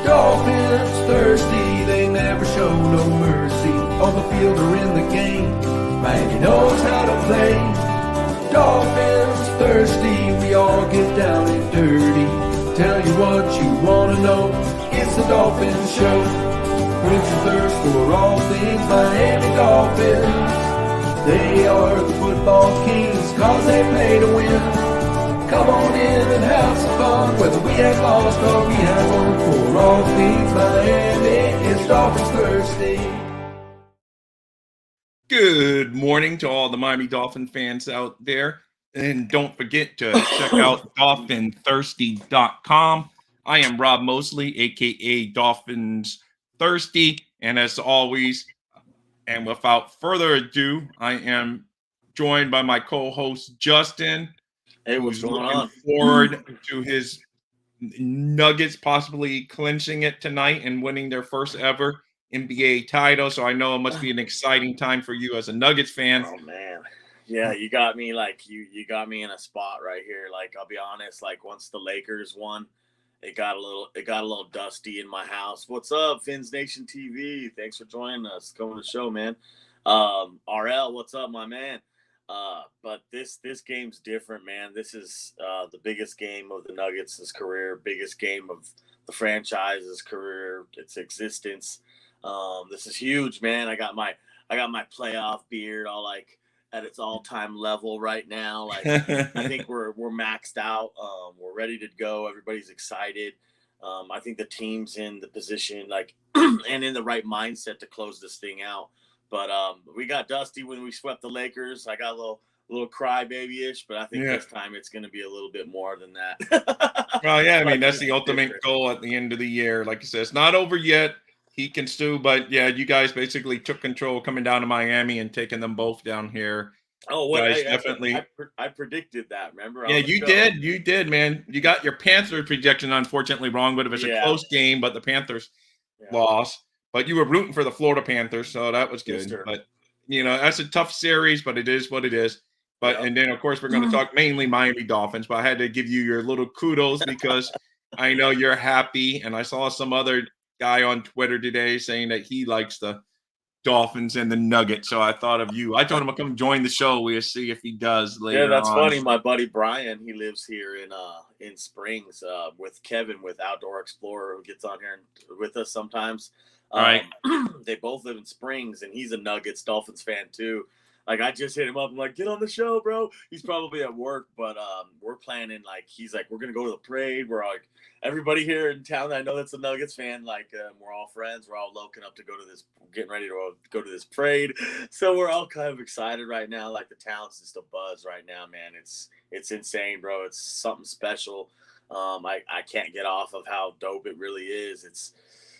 Dolphins thirsty, they never show no mercy. On the field or in the game, Miami knows how to play. Dolphins thirsty, we all get down and dirty. Tell you what you wanna know, it's the Dolphins Show. Quench your thirst for all things Miami Dolphins. They are the football kings, cause they play to win. Come on in and have some fun, whether we have lost or we have won. For all things Miami, it's Dolphins Thursday. Good morning to all the Miami Dolphin fans out there. And don't forget to check out dolphinthirsty.com. I am Rob Mosley, a.k.a. Dolphins Thirsty. And as always, and without further ado, I am joined by my co-host, Justin. Hey, what's going on? Forward to his Nuggets possibly clinching it tonight and winning their first ever NBA title. So I know it must be an exciting time for you as a Nuggets fan. Oh man, yeah, you got me like you got me in a spot right here. Like I'll be honest, like once the Lakers won, it got a little dusty in my house. What's up, Fins Nation TV? Thanks for joining us. Coming to the show, man. RL, what's up, my man? But this game's different, man. This is the biggest game of the Nuggets' career, biggest game of the franchise's career, its existence. This is huge, man. I got my playoff beard all like at its all-time level right now. Like I think we're maxed out. We're ready to go. Everybody's excited. I think the team's in the position like and in the right mindset to close this thing out. But we got dusty when we swept the Lakers. I got a little crybaby-ish, but I think this time it's going to be a little bit more than that. Well, yeah, I mean, that's the ultimate goal at the end of the year. Like you said, it's not over yet. He can stew, but yeah, you guys basically took control coming down to Miami and taking them both down here. Oh, well, definitely. I predicted that, remember? Yeah, you did, man. You got your Panthers projection unfortunately wrong, but it was a close game, but the Panthers lost. But you were rooting for the Florida Panthers, so that was good. Yes, but, that's a tough series, but it is what it is. But And then, of course, we're going to talk mainly Miami Dolphins. But I had to give you your little kudos because I know you're happy. And I saw some other guy on Twitter today saying that he likes the Dolphins and the Nuggets. So I thought of you. I told him to come join the show. We'll see if he does later on. Yeah, that's funny. My buddy Brian, he lives here in Springs with Kevin with Outdoor Explorer, who gets on here with us sometimes. Right. They both live in Springs, and he's a Nuggets Dolphins fan too. Like I just hit him up. I'm like, get on the show, bro. He's probably at work, but we're planning. Like he's like, we're gonna go to the parade. We're like, everybody here in town that I know that's a Nuggets fan. Like we're all friends. We're all loking up to go to this, getting ready to go to this parade. So we're all kind of excited right now. Like the town's just a buzz right now, man. It's insane, bro. It's something special. I can't get off of how dope it really is.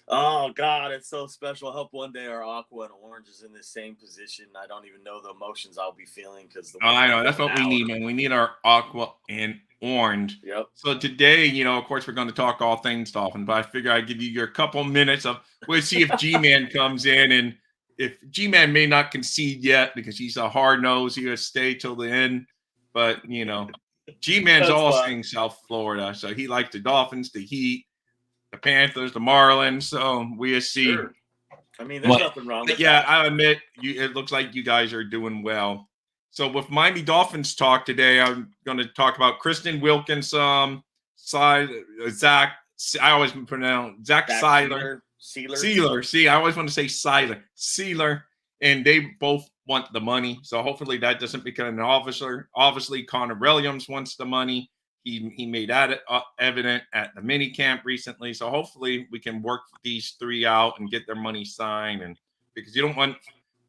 Oh, God, it's so special. I hope one day our aqua and orange is in the same position. I don't even know the emotions I'll be feeling because I know. That's what we need, man. We need our aqua and orange. Yep. So today, of course, we're going to talk all things Dolphin, but I figure I'd give you your couple minutes we'll see if G-Man comes in. And if G-Man may not concede yet because he's a hard nose, he'll stay till the end. But, G-Man's all things South Florida. So he likes the Dolphins, the Heat, the Panthers, the Marlins, so we'll see. Sure. I mean, there's nothing wrong with that. I admit, it looks like you guys are doing well. So with Miami Dolphins talk today, I'm going to talk about Christian Wilkins, Zach, I always pronounce Zach Seiler. Sealer. See, I always want to say Sealer, and they both want the money. So hopefully that doesn't become an officer. Obviously, Connor Williams wants the money. He made that evident at the mini camp recently. So hopefully we can work these three out and get their money signed. And because you don't want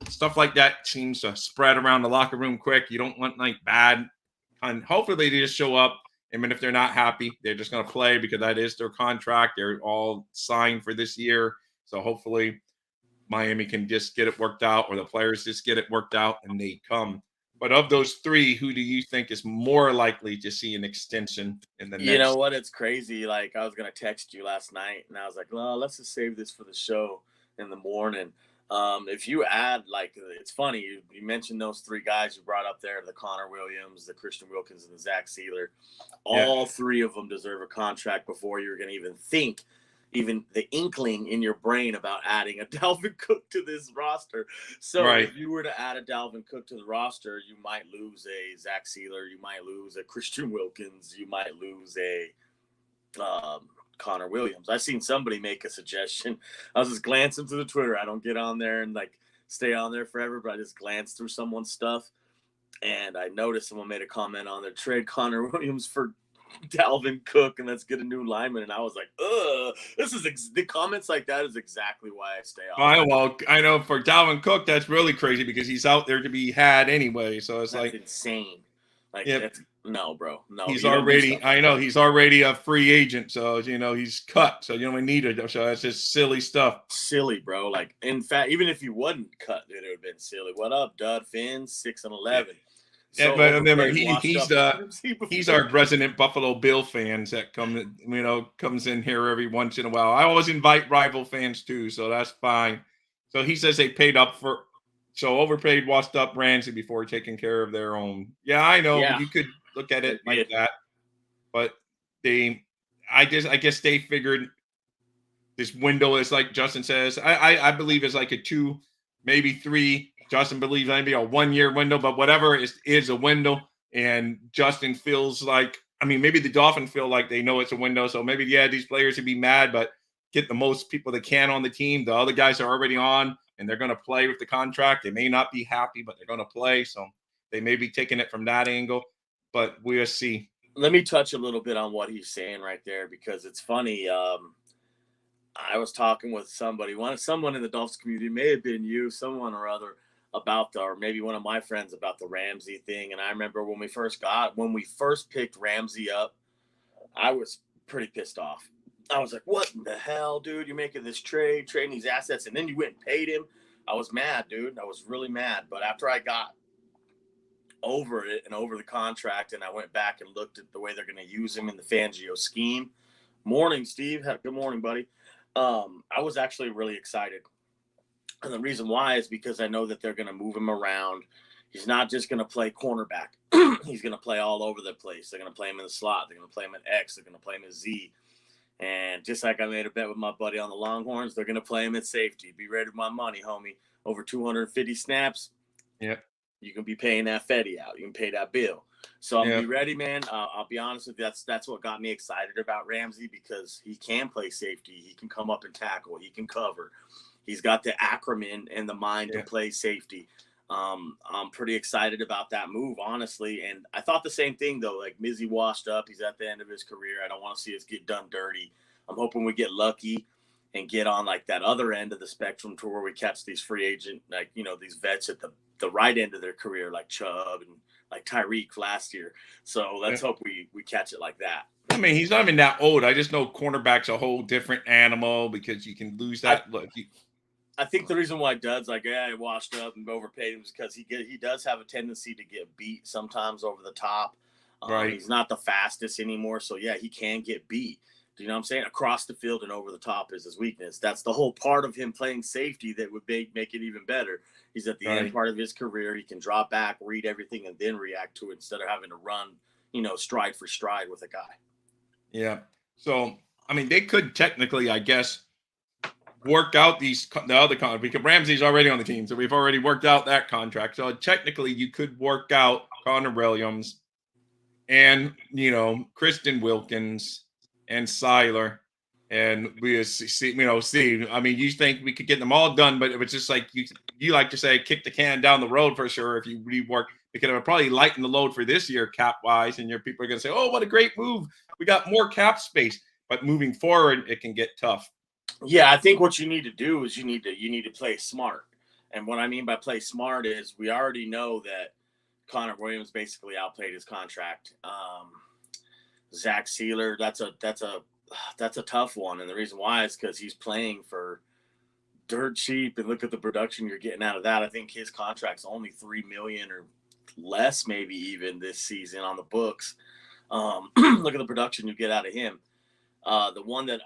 stuff like that seems to spread around the locker room quick. You don't want like bad. And hopefully they just show up. And if they're not happy, they're just going to play because that is their contract. They're all signed for this year. So hopefully Miami can just get it worked out, or the players just get it worked out and they come. But of those three, who do you think is more likely to see an extension in the next? You know what? It's crazy. Like, I was going to text you last night, and I was like, well, let's just save this for the show in the morning. If you add, like, it's funny. You mentioned those three guys you brought up there, the Connor Williams, the Christian Wilkins, and the Zach Sealer. All three of them deserve a contract before you're going to even think, even the inkling in your brain about adding a Dalvin Cook to this roster. So Right. if you were to add a Dalvin Cook to the roster, you might lose a Zach Sealer, you might lose a Christian Wilkins, you might lose a Connor Williams. I've seen somebody make a suggestion. I was just glancing through the Twitter. I don't get on there and like stay on there forever, but I just glance through someone's stuff. And I noticed someone made a comment on their trade Connor Williams for Dalvin Cook, and let's get a new lineman. And I was like, this is the comments like that is exactly why I stay off. Well, I know for Dalvin Cook, that's really crazy because he's out there to be had anyway. So it's That's like insane. Like, Yep. that's, no, bro. No, he's you don't do already, stuff I like know that. he's already a free agent. So, he's cut. So you don't need it. So that's just silly stuff. Silly, bro. Like, in fact, even if you wasn't cut, it would have been silly. What up, Dud Finn? 6-11. Yeah, but remember, overpaid, washed he's up he's our resident Buffalo Bill fans that comes in here every once in a while. I always invite rival fans too, so that's fine. So he says they paid up overpaid, washed up Ramsey before taking care of their own. Yeah, I know. Yeah. You could look at it They like did. that, but I guess they figured this window is like Justin says. I believe it's like a 2, maybe 3. Justin believes maybe a 1-year window, but whatever is a window. And Justin feels like, maybe the Dolphins feel like they know it's a window. So maybe, these players would be mad, but get the most people they can on the team. The other guys are already on and they're going to play with the contract. They may not be happy, but they're going to play. So they may be taking it from that angle, but we'll see. Let me touch a little bit on what he's saying right there, because it's funny. I was talking with someone in the Dolphins community, may have been you, someone or other, or maybe one of my friends about the Ramsey thing. And I remember when we first picked Ramsey up, I was pretty pissed off. I was like, what in the hell, dude? You're making this trading these assets, and then you went and paid him. I was mad, dude. I was really mad. But after I got over it and over the contract, and I went back and looked at the way they're going to use him in the Fangio scheme. Morning, Steve. Good morning, buddy. I was actually really excited. And the reason why is because I know that they're going to move him around. He's not just going to play cornerback. He's going to play all over the place. They're going to play him in the slot. They're going to play him at X. They're going to play him at Z. And just like I made a bet with my buddy on the Longhorns, they're going to play him at safety. Be ready with my money, homie. Over 250 snaps. Yeah. You can be paying that Fetty out. You can pay that bill. So I'm going to be ready, man. I'll be honest with you. That's what got me excited about Ramsey, because he can play safety. He can come up and tackle. He can cover. He's got the acumen and the mind to play safety. I'm pretty excited about that move, honestly. And I thought the same thing, though. Like, Mizzy washed up. He's at the end of his career. I don't want to see us get done dirty. I'm hoping we get lucky and get on, like, that other end of the spectrum to where we catch these free agent, like, these vets at the right end of their career, like Chubb and like Tyreek last year. So let's hope we catch it like that. He's not even that old. I just know cornerback's a whole different animal because you can lose that look. I think the reason why Dud's like, I washed up and overpaid him is because he does have a tendency to get beat sometimes over the top. Right. He's not the fastest anymore. So, he can get beat. Do you know what I'm saying? Across the field and over the top is his weakness. That's the whole part of him playing safety that would make it even better. He's at the end part of his career. He can drop back, read everything, and then react to it instead of having to run, stride for stride with a guy. Yeah. So, they could technically, I guess, work out the other contract, because Ramsey's already on the team. So we've already worked out that contract. So technically you could work out Connor Williams and, Christian Wilkins and Seiler, and we see. You think we could get them all done, but it was just like you like to say, kick the can down the road for sure. If you rework, because it would probably lighten the load for this year cap wise, and your people are going to say, "Oh, what a great move! We got more cap space." But moving forward, it can get tough. Yeah, I think what you need to do is you need to play smart. And what I mean by play smart is we already know that Connor Williams basically outplayed his contract. Zach Sealer, that's a tough one, and the reason why is because he's playing for dirt cheap, and look at the production you're getting out of that. I think his contract's only $3 million or less, maybe even this season on the books. Look at the production you get out of him. The one that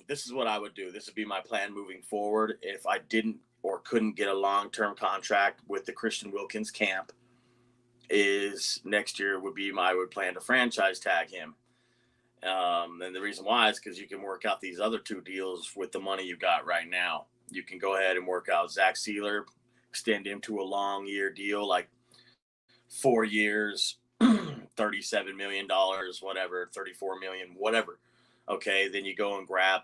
this is what I would do. This would be my plan moving forward if I didn't or couldn't get a long-term contract with the Christian Wilkins camp. Is next year I would plan to franchise tag him. And the reason why is because you can work out these other two deals with the money you got right now. You can go ahead and work out Zach Sealer, extend him to a long year deal, like 4 years, $37 million, whatever, 34 million, whatever. Okay. Then you go and grab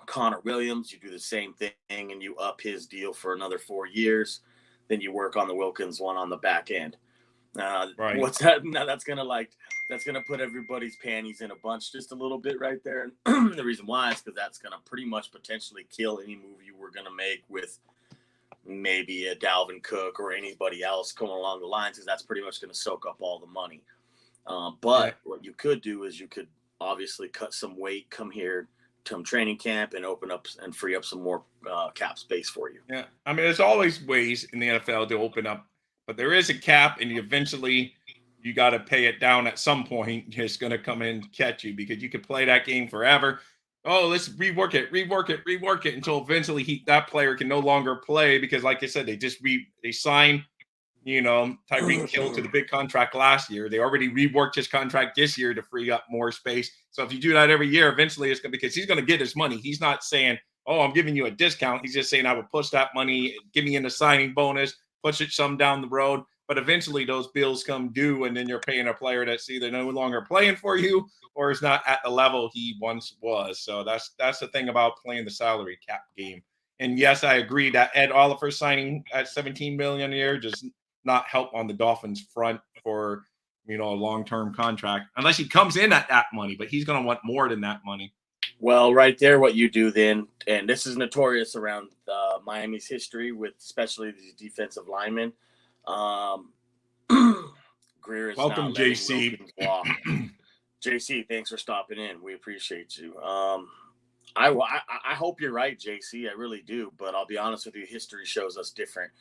Connor Williams. You do the same thing and you up his deal for another 4 years. Then you work on the Wilkins one on the back end. Right. What's that? Now that's gonna put everybody's panties in a bunch just a little bit right there. And the reason why is because that's gonna pretty much potentially kill any move you were gonna make with maybe a Dalvin Cook or anybody else coming along the lines, because that's pretty much gonna soak up all the money. But what you could do is you could obviously cut some weight, come here, come training camp, and open up and free up some more cap space for you. Yeah. I mean, there's always ways in the NFL to open up, but there is a cap, and eventually you got to pay it down at some point. It's going to come in and catch you, because you could play that game forever. Oh, let's rework it until eventually that player can no longer play, because, like I said, they sign, Tyreek Hill to the big contract last year. They already reworked his contract this year to free up more space. So if you do that every year, eventually it's going to, because he's going to get his money. He's not saying, oh, I'm giving you a discount. He's just saying, I will push that money, give me in a signing bonus, push it some down the road. But eventually those bills come due, and then you're paying a player that's either no longer playing for you or is not at the level he once was. So that's the thing about playing the salary cap game. And yes, I agree that Ed Oliver signing at $17 million a year does not help on the Dolphins front for, a long-term contract, unless he comes in at that money, but he's going to want more than that money. Well, right there, what you do then, and this is notorious around Miami's history with especially these defensive linemen. Greer is welcome, not JC. walk. JC, thanks for stopping in. We appreciate you. I hope you're right, JC. I really do. But I'll be honest with you, history shows us different.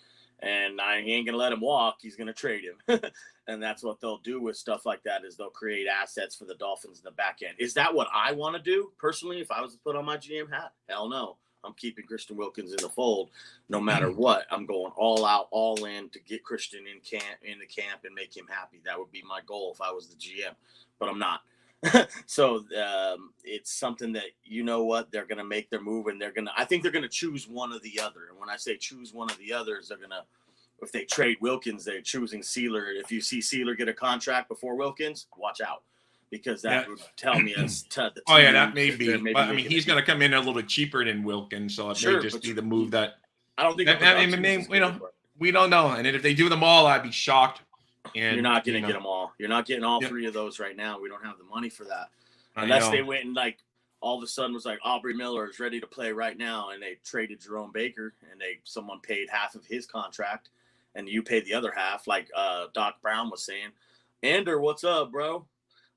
And he ain't going to let him walk. He's going to trade him. And that's what they'll do with stuff like that, is they'll create assets for the Dolphins in the back end. Is that what I want to do personally if I was to put on my GM hat? Hell no. I'm keeping Christian Wilkins in the fold no matter what. I'm going all out, all in to get Christian in the camp and make him happy. That would be my goal if I was the GM, but I'm not. So it's something that, they're going to make their move, and I think they're going to choose one or the other. And when I say choose one or the others, they're going to, if they trade Wilkins, they're choosing Sealer. If you see Sealer get a contract before Wilkins, watch out. Because that would tell me that may be. But I mean, he's going to come in a little cheaper than Wilkins, so it may just be the move that. I don't think. We don't know. And if they do them all, I'd be shocked. And you're not going to get them all. You're not getting all three of those right now. We don't have the money for that, unless they went and all of a sudden was like Aubrey Miller is ready to play right now, and they traded Jerome Baker, and someone paid half of his contract, and you paid the other half, like Doc Brown was saying. Ander, what's up, bro?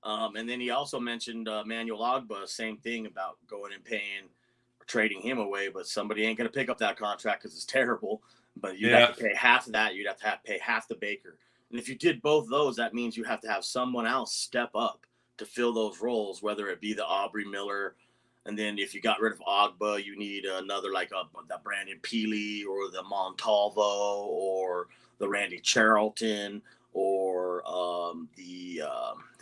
And then he also mentioned Manuel Ogba, same thing about going and paying or trading him away, but somebody ain't going to pick up that contract because it's terrible. But you'd have to pay half of that. You'd have to pay half the Baker. And if you did both those, that means you have to have someone else step up to fill those roles, whether it be the Aubrey Miller. And then if you got rid of Ogba, you need another the Brandon Peely or the Montalvo or the Randy Charlton or the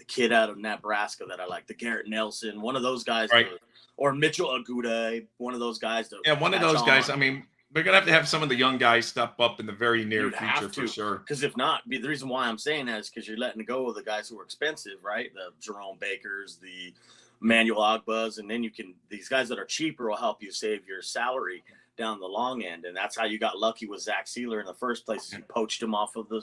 kid out of Nebraska that I like, the Garrett Nelson, one of those guys, right? Or Mitchell Aguda, one of those guys. One of those guys. I mean, we're gonna have to have some of the young guys step up in the very near future for sure. Because if not, the reason why I'm saying that is because you're letting go of the guys who are expensive, right? The Jerome Bakers, the Manuel Ogbas, and then these guys that are cheaper will help you save your salary down the long end, and that's how you got lucky with Zach Sealer in the first place. Is you poached him off of the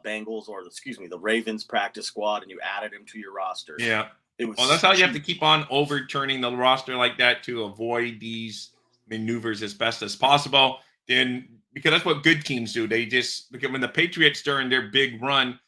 Bengals the Ravens practice squad, and you added him to your roster. Yeah, that's how you have to keep on overturning the roster like that to avoid these maneuvers as best as possible. Then, because that's what good teams do. Because when the Patriots during their big run,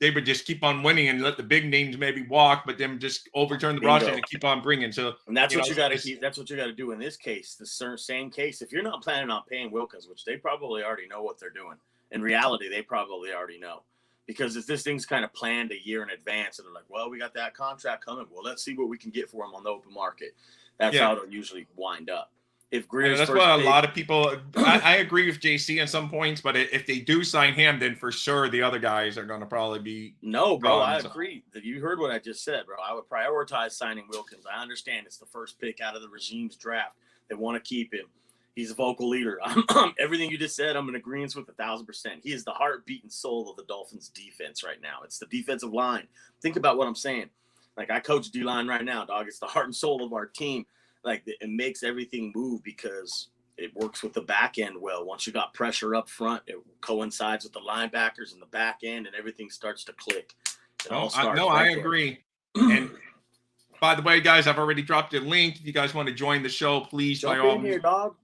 they would just keep on winning and let the big names maybe walk, but then just overturn the roster and keep on bringing. So, and that's what you got to keep. That's what you got to do in this case. The same case. If you're not planning on paying Wilkins, which they probably already know what they're doing. In reality, they probably already know, because if this thing's kind of planned a year in advance, and they're like, well, we got that contract coming. Well, let's see what we can get for him on the open market. That's how it'll usually wind up. if And Greer's that's first what a pick, lot of people. I agree with JC on some points, but if they do sign him, then for sure the other guys are going to probably be. no, bro, gone. I agree. That you heard what I just said, bro. I would prioritize signing Wilkins. I understand it's the first pick out of the regime's draft. They want to keep him. He's a vocal leader. Everything you just said, I'm in agreement with 1,000%. He is the heartbeat and soul of the Dolphins defense right now. It's the defensive line. Think about what I'm saying. Like, I coach D-line right now, dog. It's the heart and soul of our team. Like, it makes everything move because it works with the back end well. Once you got pressure up front, it coincides with the linebackers in the back end, and everything starts to click. It all starts I right there. agree. And by the way, guys, I've already dropped a link. If you guys want to join the show, please Jump by all in here, dog.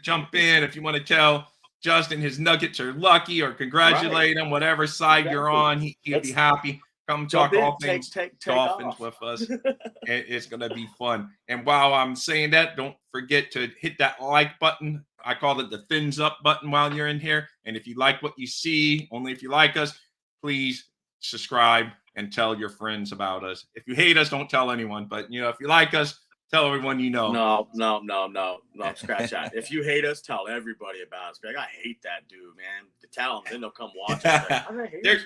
jump in. If you want to tell Justin his Nuggets are lucky or congratulate him, whatever side you're on, he'll be happy. Come talk all things Dolphins with us. It's going to be fun. And while I'm saying that, don't forget to hit that like button. I call it the thumbs up button while you're in here. And if you like what you see, only if you like us, please subscribe and tell your friends about us. If you hate us, don't tell anyone. But, if you like us, tell everyone you know. No. Scratch that. If you hate us, tell everybody about us. Be like, I hate that dude, man. Tell them, then they'll come watch us. Like, I hate us.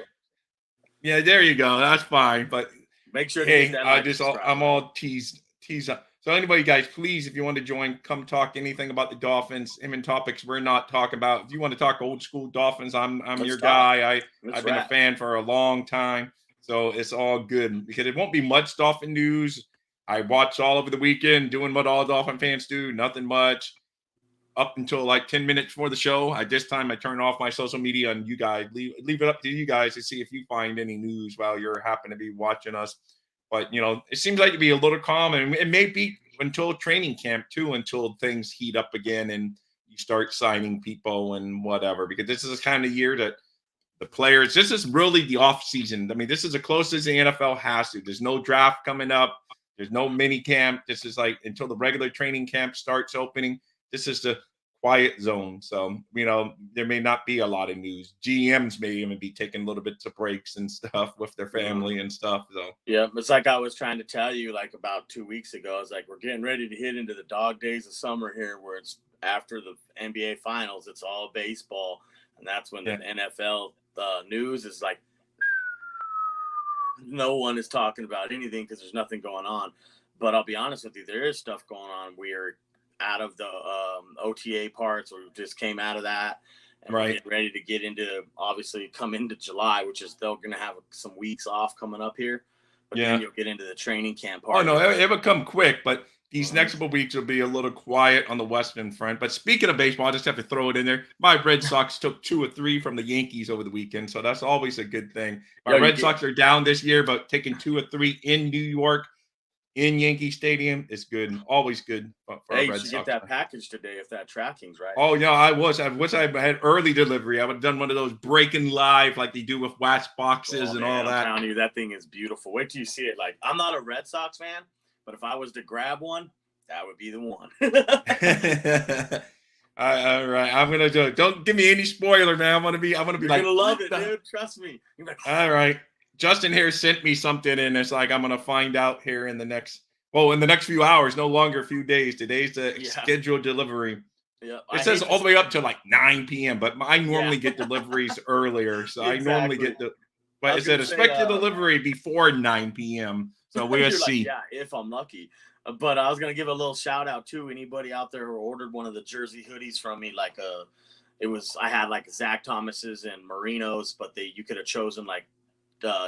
Yeah, there you go. That's fine. But make sure to hey, hit that I'm all teased up. So anybody, guys, please, if you want to join, come talk anything about the Dolphins, even topics we're not talking about. If you want to talk old school Dolphins, I'm your guy. I've been a fan for a long time. So it's all good because it won't be much Dolphin news. I watched all over the weekend doing what all Dolphin fans do, nothing much. Up until like 10 minutes before the show. This time I turn off my social media and you guys leave it up to you guys to see if you find any news while you're happen to be watching us. But it seems like to be a little calm, and it may be until training camp too, until things heat up again and you start signing people and whatever, because this is the kind of year that the players, this is really the off season. I mean, this is the closest the NFL has to. There's no draft coming up. There's no mini camp. This is like until the regular training camp starts opening. This is the quiet zone. So, there may not be a lot of news. GMs may even be taking a little bit of breaks and stuff with their family and stuff. So, yeah, it's like I was trying to tell you like about 2 weeks ago. I was like, we're getting ready to hit into the dog days of summer here where it's after the NBA finals, it's all baseball. And that's when the NFL news is like, no one is talking about anything because there's nothing going on. But I'll be honest with you, there is stuff going on. We're out of the OTA parts, or just came out of that, and we're getting ready to get into, obviously come into July, which is they're going to have some weeks off coming up here, but then you'll get into the training camp part. Oh no, it will come quick, but these next couple weeks will be a little quiet on the Western front. But speaking of baseball, I just have to throw it in there. My Red Sox took 2 or 3 from the Yankees over the weekend, so that's always a good thing. My Red Sox are down this year, but taking 2 or 3 in New York, in Yankee Stadium, is good. Always good for hey, Red you should Sox. Get that package today if that tracking's right. Oh, yeah, I wish I had early delivery. I would have done one of those breaking live like they do with wax boxes and all that. I'm telling you, that thing is beautiful. Wait till you see it. Like, I'm not a Red Sox fan, but if I was to grab one, that would be the one. All right, I'm gonna do it. Don't give me any spoiler, man. I'm gonna be You're like, gonna love it, dude. Trust me. All right, Justin here sent me something, and it's like I'm gonna find out here in the next few hours. No longer a few days. Today's the scheduled delivery. Yeah, it says all the way up to like 9 p.m. But I normally get deliveries earlier, so I normally get But it said expected delivery before 9 p.m. So we'll see. Like, if I'm lucky. But I was gonna give a little shout out to anybody out there who ordered one of the jersey hoodies from me. Like I had like Zach Thomas's and Marinos, but you could have chosen like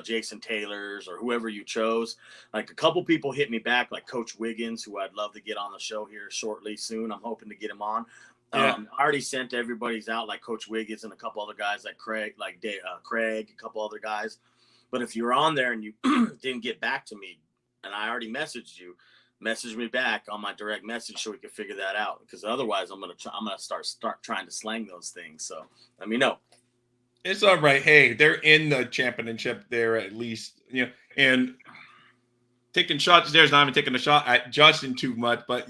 Jason Taylor's or whoever you chose. Like a couple people hit me back, like Coach Wiggins, who I'd love to get on the show here shortly soon. I'm hoping to get him on. I already sent everybody's out, like Coach Wiggins and a couple other guys, like Craig, a couple other guys. But if you're on there and you didn't get back to me, and I already messaged you, message me back on my direct message so we can figure that out. Because otherwise, I'm gonna start trying to slang those things. So let me know. It's all right. Hey, they're in the championship there at least, and taking shots there's not even taking a shot at Justin too much, but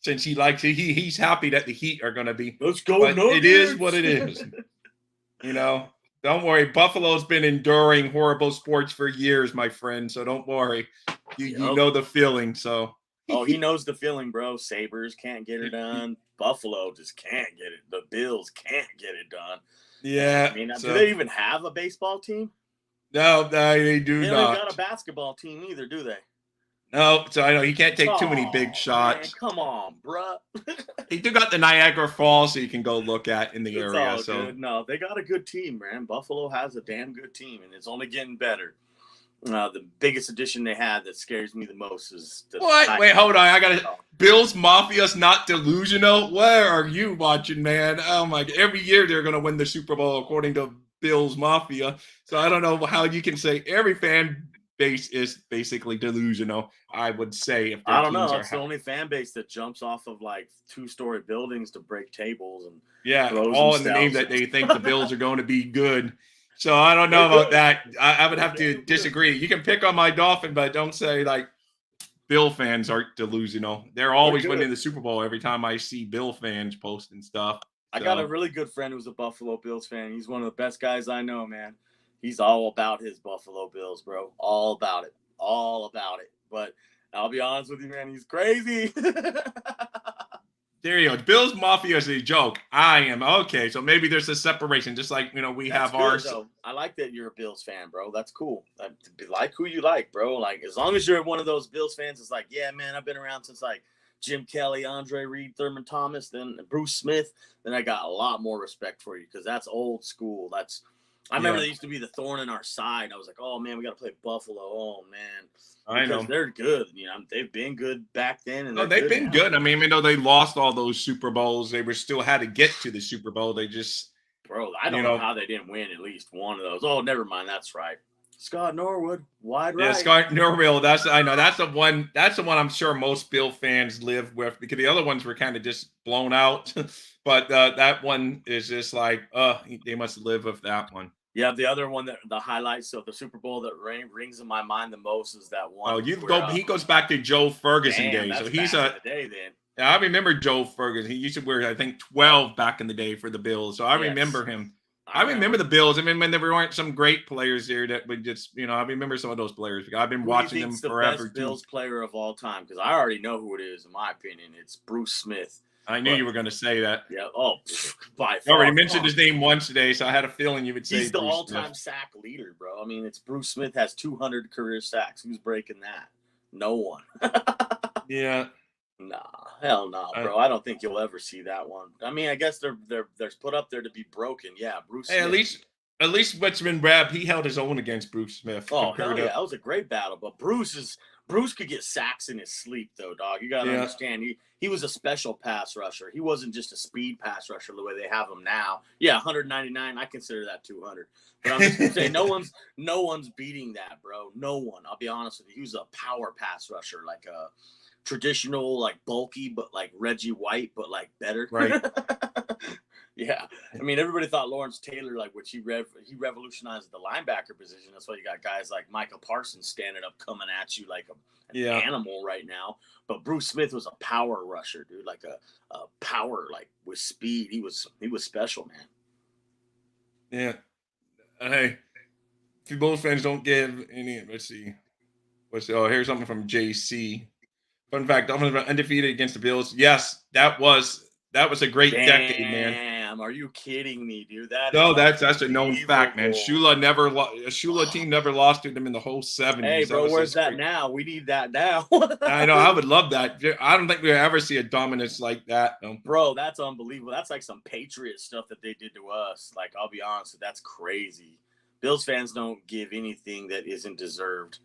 since he likes it, he's happy that the Heat are going to be. Let's go. But it is what it is. Don't worry. Buffalo's been enduring horrible sports for years, my friend. So don't worry. You know the feeling. So Oh, he knows the feeling, bro. Sabres can't get it done. Buffalo just can't get it. The Bills can't get it done. Yeah. I mean, So, do they even have a baseball team? no, they do They don't even got not. a basketball team either, do they? No, so I know he can't take too many big Man, shots. come on, bruh. He do got the Niagara Falls, so you can go look at in the It's area. all So good. No, they got a good team, man. Buffalo has a damn good team, and it's only getting better. The biggest addition they had that scares me the most is the what? Wait, hold on. I gotta. Bills Mafia's not delusional. Where are you watching, man? Oh my! Every year they're gonna win the Super Bowl according to Bills Mafia. So I don't know how you can say every fan base is basically delusional. I would say if their I don't know. teams are It's the only fan base that jumps off of like 2-story buildings to break tables and yeah, throws all in the name themselves. that they think the Bills are going to be good. So I don't know They're about good. that. I would have They're to good. disagree. You can pick on my Dolphin, but don't say like Bill fans aren't delusional. They're always good. winning the Super Bowl every time I see Bill fans posting stuff. I got a really good friend who's a Buffalo Bills fan. He's one of the best guys I know, man. He's all about his Buffalo Bills, bro. All about it. All about it. But I'll be honest with you, man. He's crazy. There you go. Bills Mafia is a joke. I am. Okay, so maybe there's a separation, just like, we That's have good, ours. though. I like that you're a Bills fan, bro. That's cool. Like who you like, bro. Like, as long as you're one of those Bills fans, it's like, yeah, man, I've been around since like Jim Kelly, Andre Reed, Thurman Thomas, then Bruce Smith. Then I got a lot more respect for you because that's old school. I remember they used to be the thorn in our side. I was like, oh man, we got to play Buffalo. Oh man, I know. they're good. They've been good back then, and No, they've been good. I mean, even though they lost all those Super Bowls, they were still had to get to the Super Bowl. They just, bro, I don't know how they didn't win at least one of those. Oh, never mind. That's right. Scott Norwood, wide right. Yeah, Scott Norwood. That's the one. That's the one I'm sure most Bill fans live with because the other ones were kind of just blown out. But that one is just like, they must live with that one. Yeah, the other one that the highlights of the Super Bowl that rings in my mind the most is that one. Oh, he goes back to Joe Ferguson days. That's So he's back in the day then. Yeah, I remember Joe Ferguson. He used to wear, I think, 12 back in the day for the Bills. So I remember him. I remember the Bills. I mean, when there weren't some great players there that would just, I remember some of those players. I've been watching them forever. The best Bills player of all time, because I already know who it is. In my opinion, it's Bruce Smith. I knew you were going to say that. Yeah. Oh, by far. I already mentioned his name once today, so I had a feeling you would say he's the all-time sack leader, bro. I mean, it's Bruce Smith has 200 career sacks. Who's breaking that? No one. Yeah. Nah, hell no, bro. I don't think you'll ever see that one. I mean, I guess they're put up there to be broken. Yeah, Bruce Smith. At least Richmond Rab, he held his own against Bruce Smith. Oh, hell yeah. That was a great battle. But Bruce could get sacks in his sleep, though, dog. You got to understand. He was a special pass rusher. He wasn't just a speed pass rusher the way they have him now. Yeah, 199. I consider that 200. But I'm just going to say, no one's beating that, bro. No one. I'll be honest with you. He was a power pass rusher, like a traditional, like bulky, but like Reggie White, but like better. Right. Yeah, I mean, everybody thought Lawrence Taylor, like, which he revolutionized the linebacker position. That's why you got guys like Micah Parsons standing up, coming at you like an animal right now. But Bruce Smith was a power rusher, dude, like a power, like with speed. He was special, man. Yeah. Hey, if you Bulls fans don't give any, let's see. Here's something from JC. Fun fact: Dolphins were undefeated against the Bills. Yes, that was a great decade, man. Damn, are you kidding me, dude? That's a known fact, man. Shula team never lost to them in the whole 70s. Hey, bro, where's that now? We need that now. I know. I would love that. I don't think we'll ever see a dominance like that, though. Bro, that's unbelievable. That's like some Patriot stuff that they did to us. Like, I'll be honest, that's crazy. Bills fans don't give anything that isn't deserved.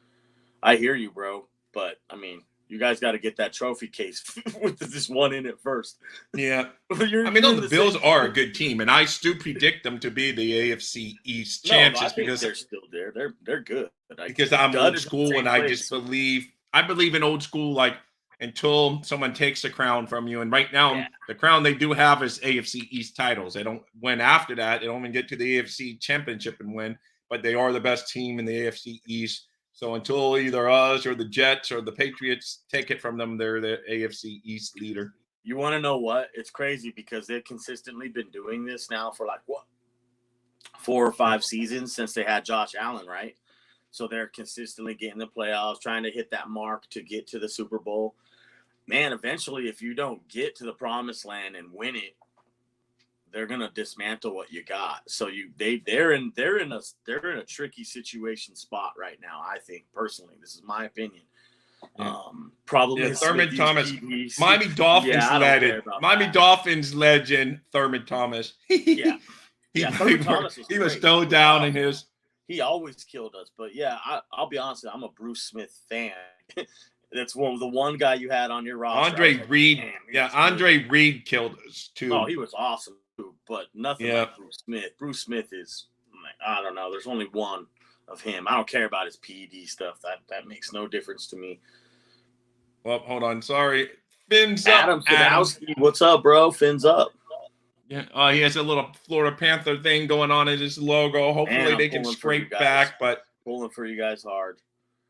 I hear you, bro. But, I mean, you guys got to get that trophy case with this one in it first. Yeah. The Bills are a good team, and I still predict them to be the AFC East chances because they're still there. They're good. Because I'm old school, and I just believe in old school, like, until someone takes the crown from you. And right now, the crown they do have is AFC East titles. They don't win after that. They don't even get to the AFC Championship and win, but they are the best team in the AFC East. So until either us or the Jets or the Patriots take it from them, they're the AFC East leader. You want to know what? It's crazy because they've consistently been doing this now for 4 or 5 seasons since they had Josh Allen, right? So they're consistently getting the playoffs, trying to hit that mark to get to the Super Bowl. man, eventually, if you don't get to the promised land and win it, they're gonna dismantle what you got. So they're in a tricky situation spot right now. I think personally, this is my opinion. Yeah. Probably Thurman Thomas, PDs. Miami Dolphins Miami that. Dolphins legend Thurman Thomas. Yeah, Thurman Thomas was he was great. so down in his. He always killed us. But yeah, I'll be honest, I'm a Bruce Smith fan. That's the one guy you had on your roster. Andre Reed. Yeah, Andre Reed killed us too. Oh, he was awesome too, but nothing like Bruce Smith. Bruce Smith is, I don't know. There's only one of him. I don't care about his PED stuff. That makes no difference to me. Well, hold on. Sorry. Fins Adam up. Fidowski. What's up, bro? Fins up. Yeah. He has a little Florida Panther thing going on in his logo. Hopefully they can scrape back, but pulling for you guys hard.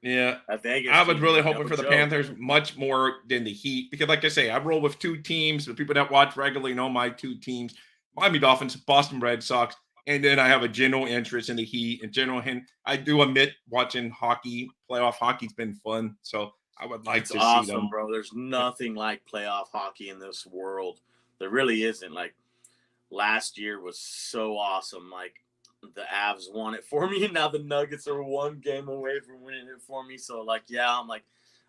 Yeah. Vegas I was really hoping for the Panthers much more than the Heat because, like I say, I roll with two teams. The people that watch regularly know my two teams: Miami Dolphins, Boston Red Sox, and then I have a general interest in the Heat. And I do admit watching hockey, playoff hockey's been fun. So I would like to see them, bro. There's nothing like playoff hockey in this world. There really isn't. Like last year was so awesome. Like the Avs won it for me, and now the Nuggets are one game away from winning it for me. So like, yeah,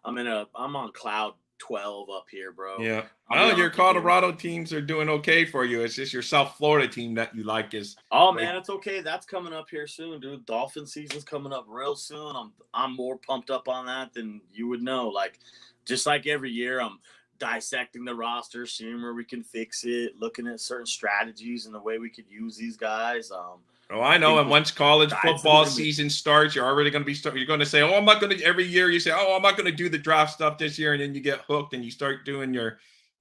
I'm on cloud 12 up here, bro. Yeah. Well, your Colorado teams are doing okay for you. It's just your South Florida team that you like is. Oh man, it's okay. That's coming up here soon, dude. Dolphin season's coming up real soon. I'm more pumped up on that than you would know. Like, just like every year, I'm dissecting the roster, seeing where we can fix it, looking at certain strategies and the way we could use these guys. Oh, I know. And once college football season starts, you're already going to be you're going to say, "Oh, I'm not going to." Every year you say, "Oh, I'm not going to do the draft stuff this year," and then you get hooked and you start doing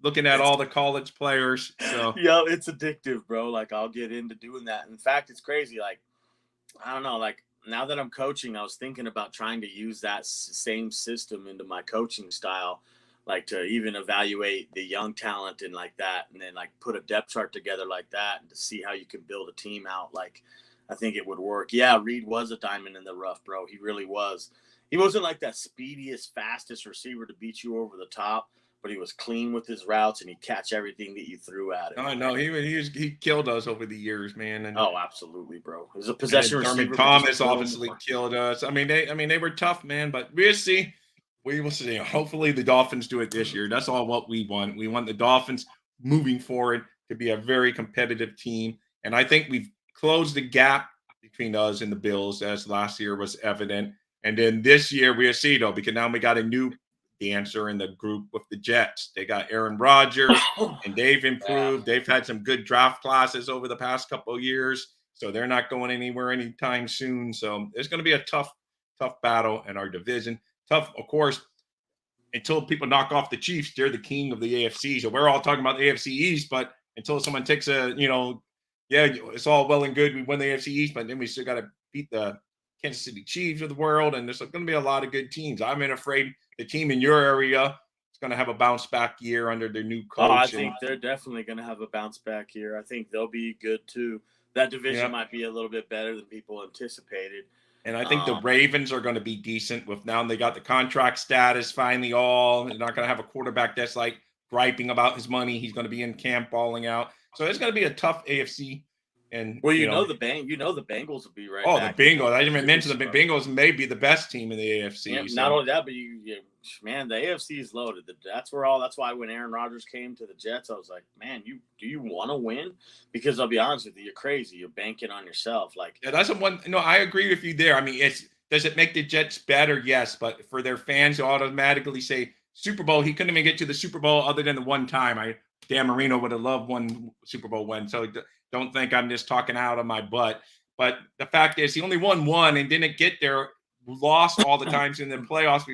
looking at all the college players. So yeah, it's addictive, bro. Like I'll get into doing that. In fact, it's crazy. Like I don't know. Like now that I'm coaching, I was thinking about trying to use that same system into my coaching style, like to even evaluate the young talent and like that, and then like put a depth chart together like that, and to see how you can build a team out. Like I think it would work. Yeah, Reed was a diamond in the rough, bro. He really was. He wasn't like that speediest, fastest receiver to beat you over the top, but he was clean with his routes and he'd catch everything that you threw at him. Oh no, he killed us over the years, man. And oh, absolutely, bro. He was a possession receiver. Thurman Thomas obviously killed us. I mean, they were tough, man, but we'll see. We will see. Hopefully the Dolphins do it this year. That's all what we want. We want the Dolphins moving forward to be a very competitive team. And I think we've closed the gap between us and the Bills, as last year was evident. And then this year we'll see, though, because now we got a new dancer in the group with the Jets. They got Aaron Rodgers, and they've improved. Yeah. They've had some good draft classes over the past couple of years, so they're not going anywhere anytime soon. So it's going to be a tough battle in our division. Tough, of course, until people knock off the Chiefs. They're the king of the AFC. So we're all talking about the AFC East, but until someone takes it's all well and good. We won the AFC East, but then we still got to beat the Kansas City Chiefs of the world, and there's going to be a lot of good teams. I'm afraid the team in your area is going to have a bounce back year under their new coach. Oh, I think they're definitely going to have a bounce back year. I think they'll be good too. That division might be a little bit better than people anticipated. And I think the Ravens are going to be decent with now they got the contract status finally. They're not going to have a quarterback that's like griping about his money. He's going to be in camp balling out. So it's going to be a tough AFC. And well, the Bengals will be right. Oh, the Bengals! I didn't even mention the Bengals may be the best team in the AFC. Yeah, so. Not only that, but man, the AFC is loaded. That's why when Aaron Rodgers came to the Jets, I was like, man, do you want to win? Because I'll be honest with you, you're crazy. You're banking on yourself. Like that's the one. No, I agree with you there. I mean, does it make the Jets better? Yes, but for their fans to automatically say Super Bowl, he couldn't even get to the Super Bowl other than the one time. Dan Marino would have loved one Super Bowl win. So don't think I'm just talking out of my butt. But the fact is, he only won one and didn't get there. Lost all the times in the playoffs.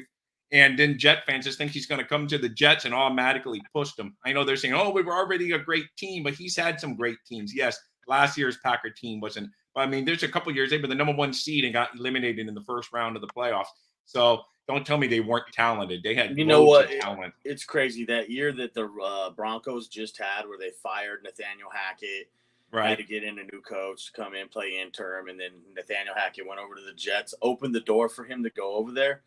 And then Jet fans just think he's going to come to the Jets and automatically push them. I know they're saying, oh, we were already a great team, but he's had some great teams. Yes, last year's Packer team wasn't. But I mean, there's a couple years they were the number one seed and got eliminated in the first round of the playoffs. So don't tell me they weren't talented. They had loads of talent. It's crazy. That year that the Broncos just had where they fired Nathaniel Hackett. Right. Had to get in a new coach to come in, play interim, and then Nathaniel Hackett went over to the Jets, opened the door for him to go over there.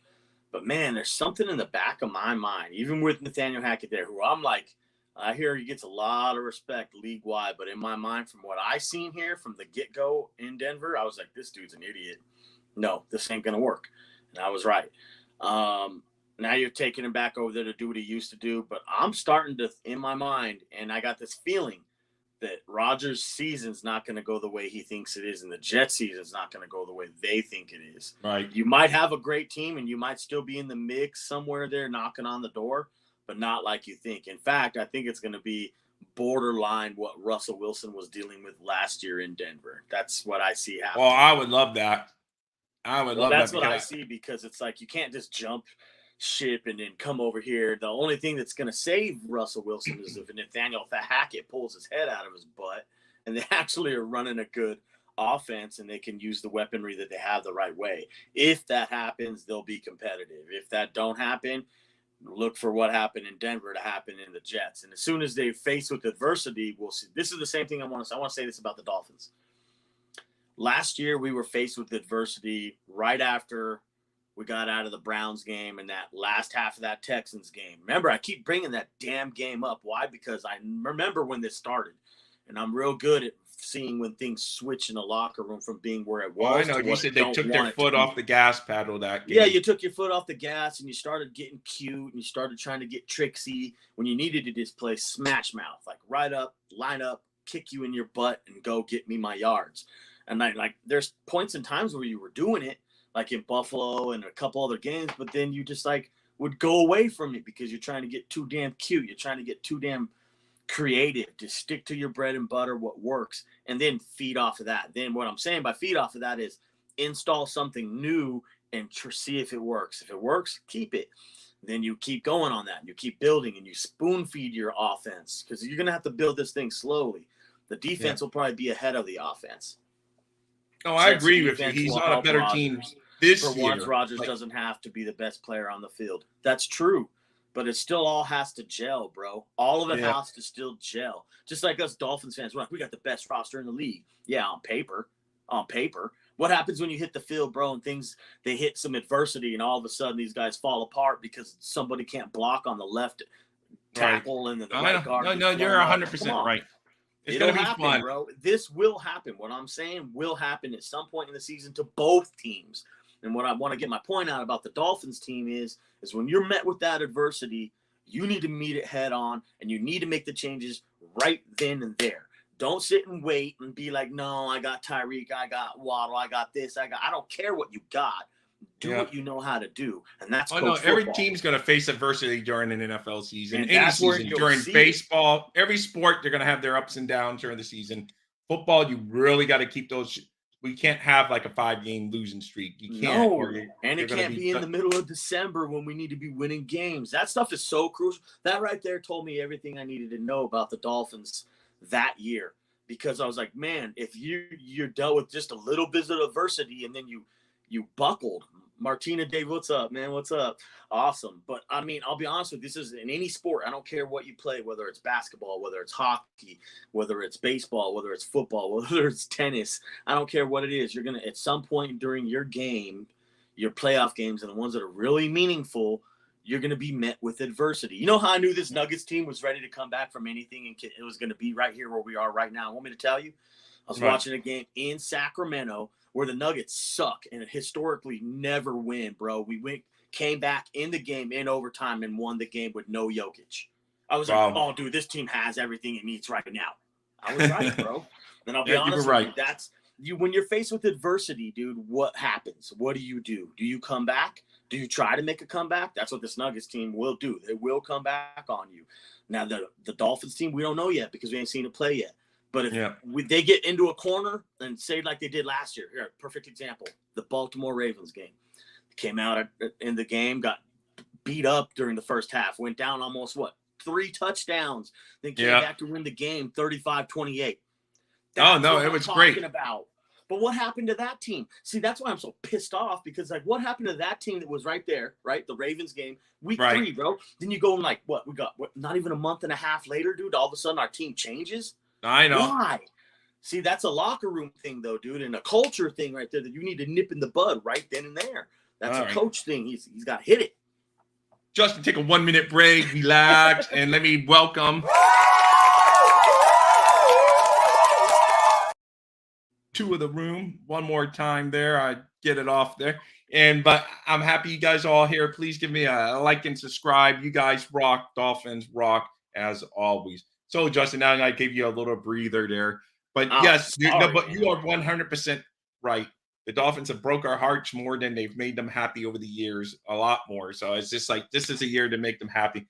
But man, there's something in the back of my mind, even with Nathaniel Hackett there, who I'm like, I hear he gets a lot of respect league wide, but in my mind, from what I seen here from the get go in Denver, I was like, this dude's an idiot. No, this ain't gonna work, and I was right. Now you're taking him back over there to do what he used to do, but I'm starting to, in my mind, and I got this feeling that Rodgers' season's not going to go the way he thinks it is, and the Jets' season's not going to go the way they think it is. Right. You might have a great team, and you might still be in the mix somewhere there knocking on the door, but not like you think. In fact, I think it's going to be borderline what Russell Wilson was dealing with last year in Denver. That's what I see happening. Well, I would love that. I would love that. That's what I see, because it's like you can't just jump ship and then come over here. The only thing that's going to save Russell Wilson is if Nathaniel Hackett pulls his head out of his butt and they actually are running a good offense and they can use the weaponry that they have the right way. If that happens, they'll be competitive. If that don't happen, look for what happened in Denver to happen in the Jets. And as soon as they face with adversity, we'll see. This is the same thing I want to say. I want to say this about the Dolphins. Last year, we were faced with adversity right after we got out of the Browns game and that last half of that Texans game. Remember, I keep bringing that damn game up. Why? Because I remember when this started, and I'm real good at seeing when things switch in the locker room from being where it was. Well, I know you said they took their foot off the gas pedal that game. Yeah, you took your foot off the gas and you started getting cute and you started trying to get tricksy when you needed to just play smash mouth, like right up, line up, kick you in your butt and go get me my yards. And there's points and times where you were doing it, like in Buffalo and a couple other games, but then you just would go away from it because you're trying to get too damn cute. You're trying to get too damn creative. To stick to your bread and butter, what works, and then feed off of that. Then what I'm saying by feed off of that is install something new and see if it works. If it works, keep it. Then you keep going on that. And you keep building and you spoon feed your offense because you're going to have to build this thing slowly. The defense will probably be ahead of the offense. Oh, I agree with you. He's on a better team this year. For once, Rodgers doesn't have to be the best player on the field. That's true. But it still all has to gel, bro. All of it has to still gel. Just like us Dolphins fans, we're like, we got the best roster in the league. Yeah, on paper. On paper. What happens when you hit the field, bro, and they hit some adversity and all of a sudden these guys fall apart because somebody can't block on the left tackle and the right guard. No, you're 100% right. It's going to be fun, bro. This will happen. What I'm saying will happen at some point in the season to both teams. And what I want to get my point out about the Dolphins team is when you're met with that adversity, you need to meet it head on and you need to make the changes right then and there. Don't sit and wait and be like, no, I got Tyreek, I got Waddle, I got this, I don't care what you got. Do what you know how to do. And that's every team's going to face adversity during an NFL season. Any season, during baseball, every sport, they're going to have their ups and downs during the season. Football, you really got to keep those. We can't have like a 5-game losing streak. You can't. And it can't be in the middle of December when we need to be winning games. That stuff is so crucial. That right there told me everything I needed to know about the Dolphins that year. Because I was like, man, if you're dealt with just a little bit of adversity and then you buckled. Martina Dave, what's up, man? What's up? Awesome. But I mean, I'll be honest with you, this is in any sport. I don't care what you play, whether it's basketball, whether it's hockey, whether it's baseball, whether it's football, whether it's tennis. I don't care what it is. You're going to, at some point during your game, your playoff games and the ones that are really meaningful, you're going to be met with adversity. You know how I knew this Nuggets team was ready to come back from anything and it was going to be right here where we are right now? Want me to tell you? I was watching a game in Sacramento where the Nuggets suck and historically never win, bro. Came back in the game in overtime and won the game with no Jokic. I was like, oh, dude, this team has everything it needs right now. I was right, bro. And I'll be honest with you, that's when you're faced with adversity, dude, what happens? What do? Do you come back? Do you try to make a comeback? That's what this Nuggets team will do. They will come back on you. Now, the Dolphins team, we don't know yet because we ain't seen it play yet. But if they get into a corner and say like they did last year, here, perfect example, the Baltimore Ravens game. Came out in the game, got beat up during the first half, went down almost, 3 touchdowns, then came back to win the game 35-28. That's what it was I'm great. Talking about. But what happened to that team? See, that's why I'm so pissed off because, what happened to that team that was right there, right? The Ravens game, week 3, bro. Then you go and we got not even a month and a half later, dude, all of a sudden our team changes. I know. Why? See, that's a locker room thing, though, dude, and a culture thing right there that you need to nip in the bud right then and there. That's All a right. coach thing. He's got to hit it. Justin, take a 1 minute break, relax, and let me welcome two of the room one more time there. I get it off there. But I'm happy you guys are all here. Please give me a like and subscribe. You guys rock. Dolphins rock as always. So, Justin, now I gave you a little breather there. But yes, you are 100% right. The Dolphins have broke our hearts more than they've made them happy over the years, a lot more. So it's just like this is a year to make them happy.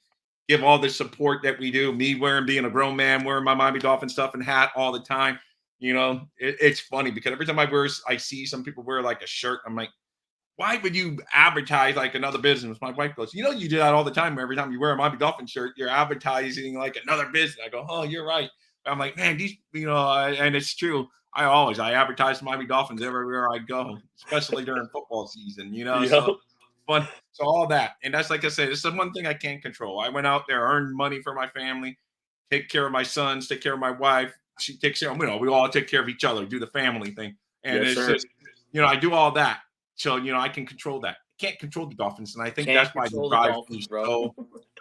Give all the support that we do. Me being a grown man, wearing my Miami Dolphins stuff and hat all the time. It's funny because every time I see some people wear like a shirt, I'm like, why would you advertise like another business? My wife goes, you do that all the time. Every time you wear a Miami Dolphin shirt, you're advertising like another business. I go, oh, you're right. I'm like, man, and it's true. I advertise Miami Dolphins everywhere I go, especially during football season, so fun. So all that. And that's, like I said, it's the one thing I can't control. I went out there, earned money for my family, take care of my sons, take care of my wife. She takes care of, we all take care of each other, do the family thing. And it's just, I do all that. So, I can control that. I can't control the Dolphins. And I think that's why it drives me so.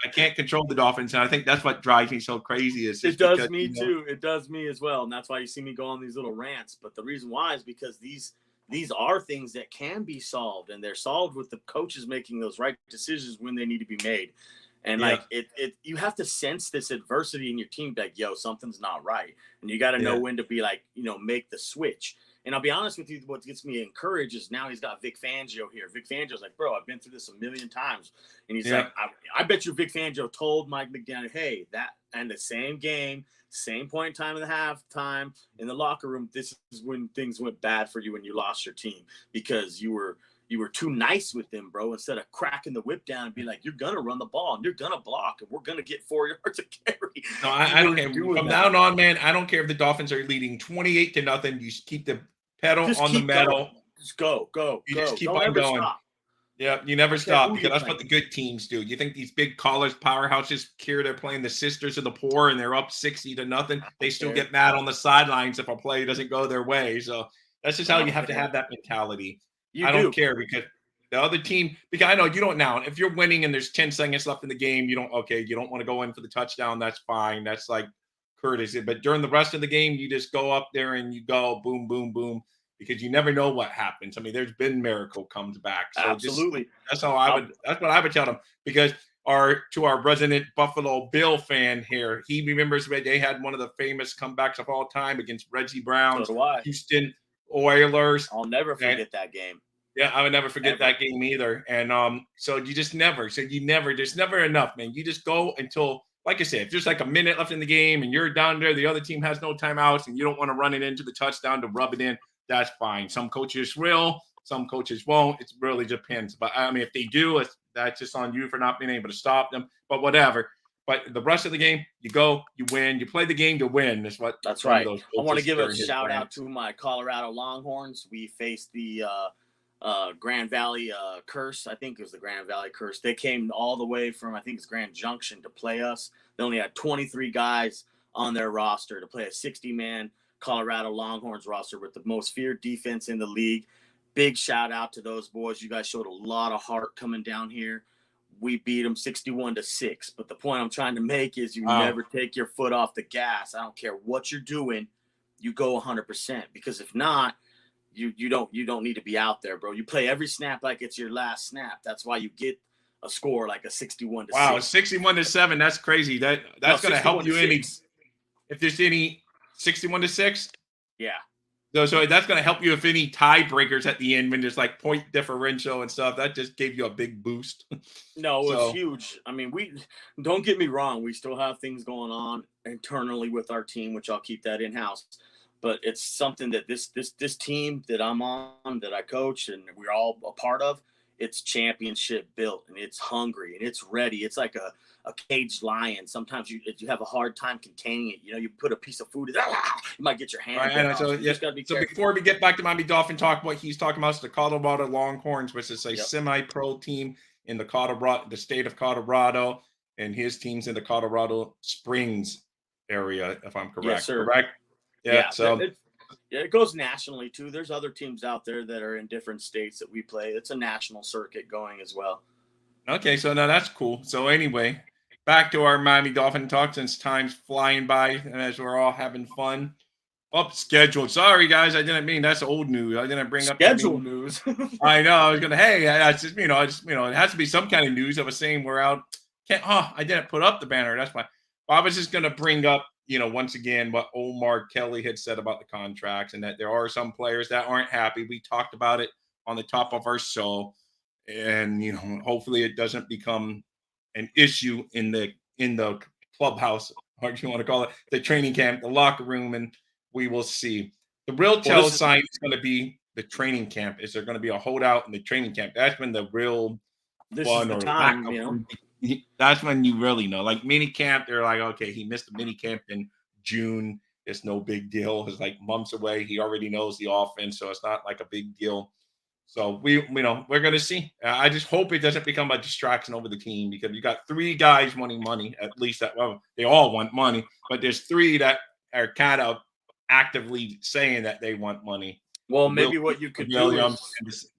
I can't control the Dolphins. And I think that's what drives me so crazy. It does me too. It does me as well. And that's why you see me go on these little rants. But the reason why is because these are things that can be solved. And they're solved with the coaches making those right decisions when they need to be made. And like you have to sense this adversity in your team, like, yo, something's not right. And you got to know when to be like, make the switch. And I'll be honest with you, what gets me encouraged is now he's got Vic Fangio here. Vic Fangio's like, bro, I've been through this a million times. And he's like, I bet you Vic Fangio told Mike McDaniel, hey, that and the same game, same point in time in the halftime in the locker room, this is when things went bad for you when you lost your team because you were too nice with them, bro. Instead of cracking the whip down and being like, you're going to run the ball and you're going to block and we're going to get 4 yards of carry. No, I don't care. From now on, man, I don't care if the Dolphins are leading 28-0. You keep the pedal on the metal. Going. Just go. You just keep Don't on going. Stop. Yeah, you never stop because that's what the good teams do. You think these big college powerhouses here, they're playing the sisters of the poor and they're up 60-0. They still get mad on the sidelines if a play doesn't go their way. So that's just how you have to have that mentality. I don't care because the other team, because I know you don't now. If you're winning and there's 10 seconds left in the game, you don't want to go in for the touchdown. That's fine. That's like courtesy. But during the rest of the game, you just go up there and you go boom, boom, boom, because you never know what happens. I mean, there's been miracle comes back. So absolutely. That's what I would tell them because our resident Buffalo Bill fan here, he remembers when they had one of the famous comebacks of all time against Reggie Brown's Houston Oilers. I'll never forget that game. Yeah, I would never forget that game either. And so you just never, there's never enough, man. You just go until, like I said, if there's like a minute left in the game and you're down there, the other team has no timeouts and you don't want to run it into the touchdown to rub it in, that's fine. Some coaches will, some coaches won't. It really depends. But I mean, if they do, that's just on you for not being able to stop them. But whatever. But the rest of the game, you go, you win, you play the game to win. That's right. I want to give a shout out to my Colorado Longhorns. We faced the Grand Valley Curse. I think it was the Grand Valley Curse. They came all the way from, I think it's Grand Junction to play us. They only had 23 guys on their roster to play a 60-man Colorado Longhorns roster with the most feared defense in the league. Big shout out to those boys. You guys showed a lot of heart coming down here. We beat them 61-6. But the point I'm trying to make is you never take your foot off the gas. I don't care what you're doing. You go 100%, because if not, you don't need to be out there, bro. You play every snap like it's your last snap. That's why you get a score like a 61-6. Wow, 61-7. That's crazy. That's going to help you if there's any 61-6. Yeah. So that's going to help you if any tiebreakers at the end when there's like point differential and stuff. That just gave you a big boost. No, it was huge. I mean, don't get me wrong. We still have things going on internally with our team, which I'll keep that in-house. But it's something that this team that I'm on, that I coach, and we're all a part of, it's championship built, and it's hungry, and it's ready. It's like a caged lion. Sometimes you have a hard time containing it. You put a piece of food, you might get your hand. Right, so before we get back to Miami Dolphin talk, what he's talking about is the Colorado Longhorns, which is a semi-pro team in the state of Colorado, and his team's in the Colorado Springs area, if I'm correct. Yes, sir. Correct? Yeah. So Yeah, it goes nationally too. There's other teams out there that are in different states that we play. It's a national circuit going as well. Okay, so now that's cool. So anyway, back to our Miami Dolphin talk since time's flying by and as we're all having fun. Up scheduled. Sorry guys, I didn't mean that's old news. I didn't bring up the Schedule new. news. I know. I was gonna. Hey, I just it has to be some kind of news. I was saying we're out. Can't. Oh, I didn't put up the banner. That's why. I was just gonna bring up, once again what Omar Kelly had said about the contracts and that there are some players that aren't happy. We talked about it on the top of our show, and hopefully it doesn't become an issue in the clubhouse, or you want to call it the training camp, the locker room, and we will see. The real tell sign is going to be the training camp. Is there going to be a holdout in the training camp? That's when the real fun or lack of that's when you really know. Like mini camp, they're like, okay, he missed the mini camp in June. It's no big deal. It's like months away. He already knows the offense, so it's not like a big deal. So we're going to see. I just hope it doesn't become a distraction over the team because you got 3 guys wanting money. At least they all want money, but there's 3 that are kind of actively saying that they want money. Well, maybe what you could do is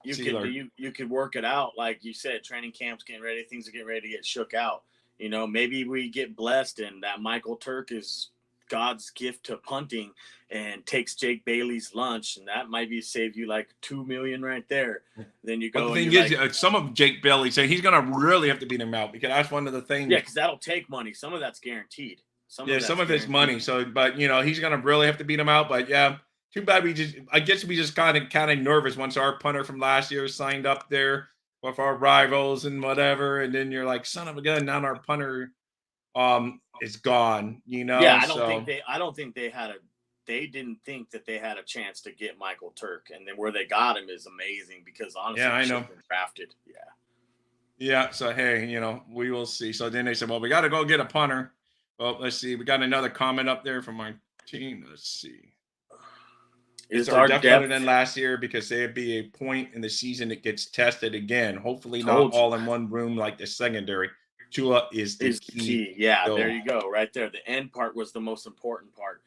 you could work it out, like you said. Training camp's getting ready. Things are getting ready to get shook out. Maybe we get blessed and that Michael Turk is God's gift to punting and takes Jake Bailey's lunch, and that might save you like $2 million right there. Then you go. But the thing is, some of Jake Bailey say he's going to really have to beat him out because that's one of the things. Yeah, because that'll take money. Some of that's guaranteed. Some of it's money. So, but he's going to really have to beat him out. But yeah, too bad. I guess we just kind of nervous once our punter from last year signed up there with our rivals and whatever, and then you're like, son of a gun, now our punter is gone. Yeah, I don't think they didn't think that they had a chance to get Michael Turk, and then where they got him is amazing because honestly, yeah, I know. Drafted. Yeah. So hey, we will see. So then they said, well, we got to go get a punter. Well, let's see. We got another comment up there from our team. Let's see. Is our depth better than last year because there'd be a point in the season that gets tested again. Hopefully not all in one room like the secondary. Tua is the key. Yeah, there you go. Right there. The end part was the most important part.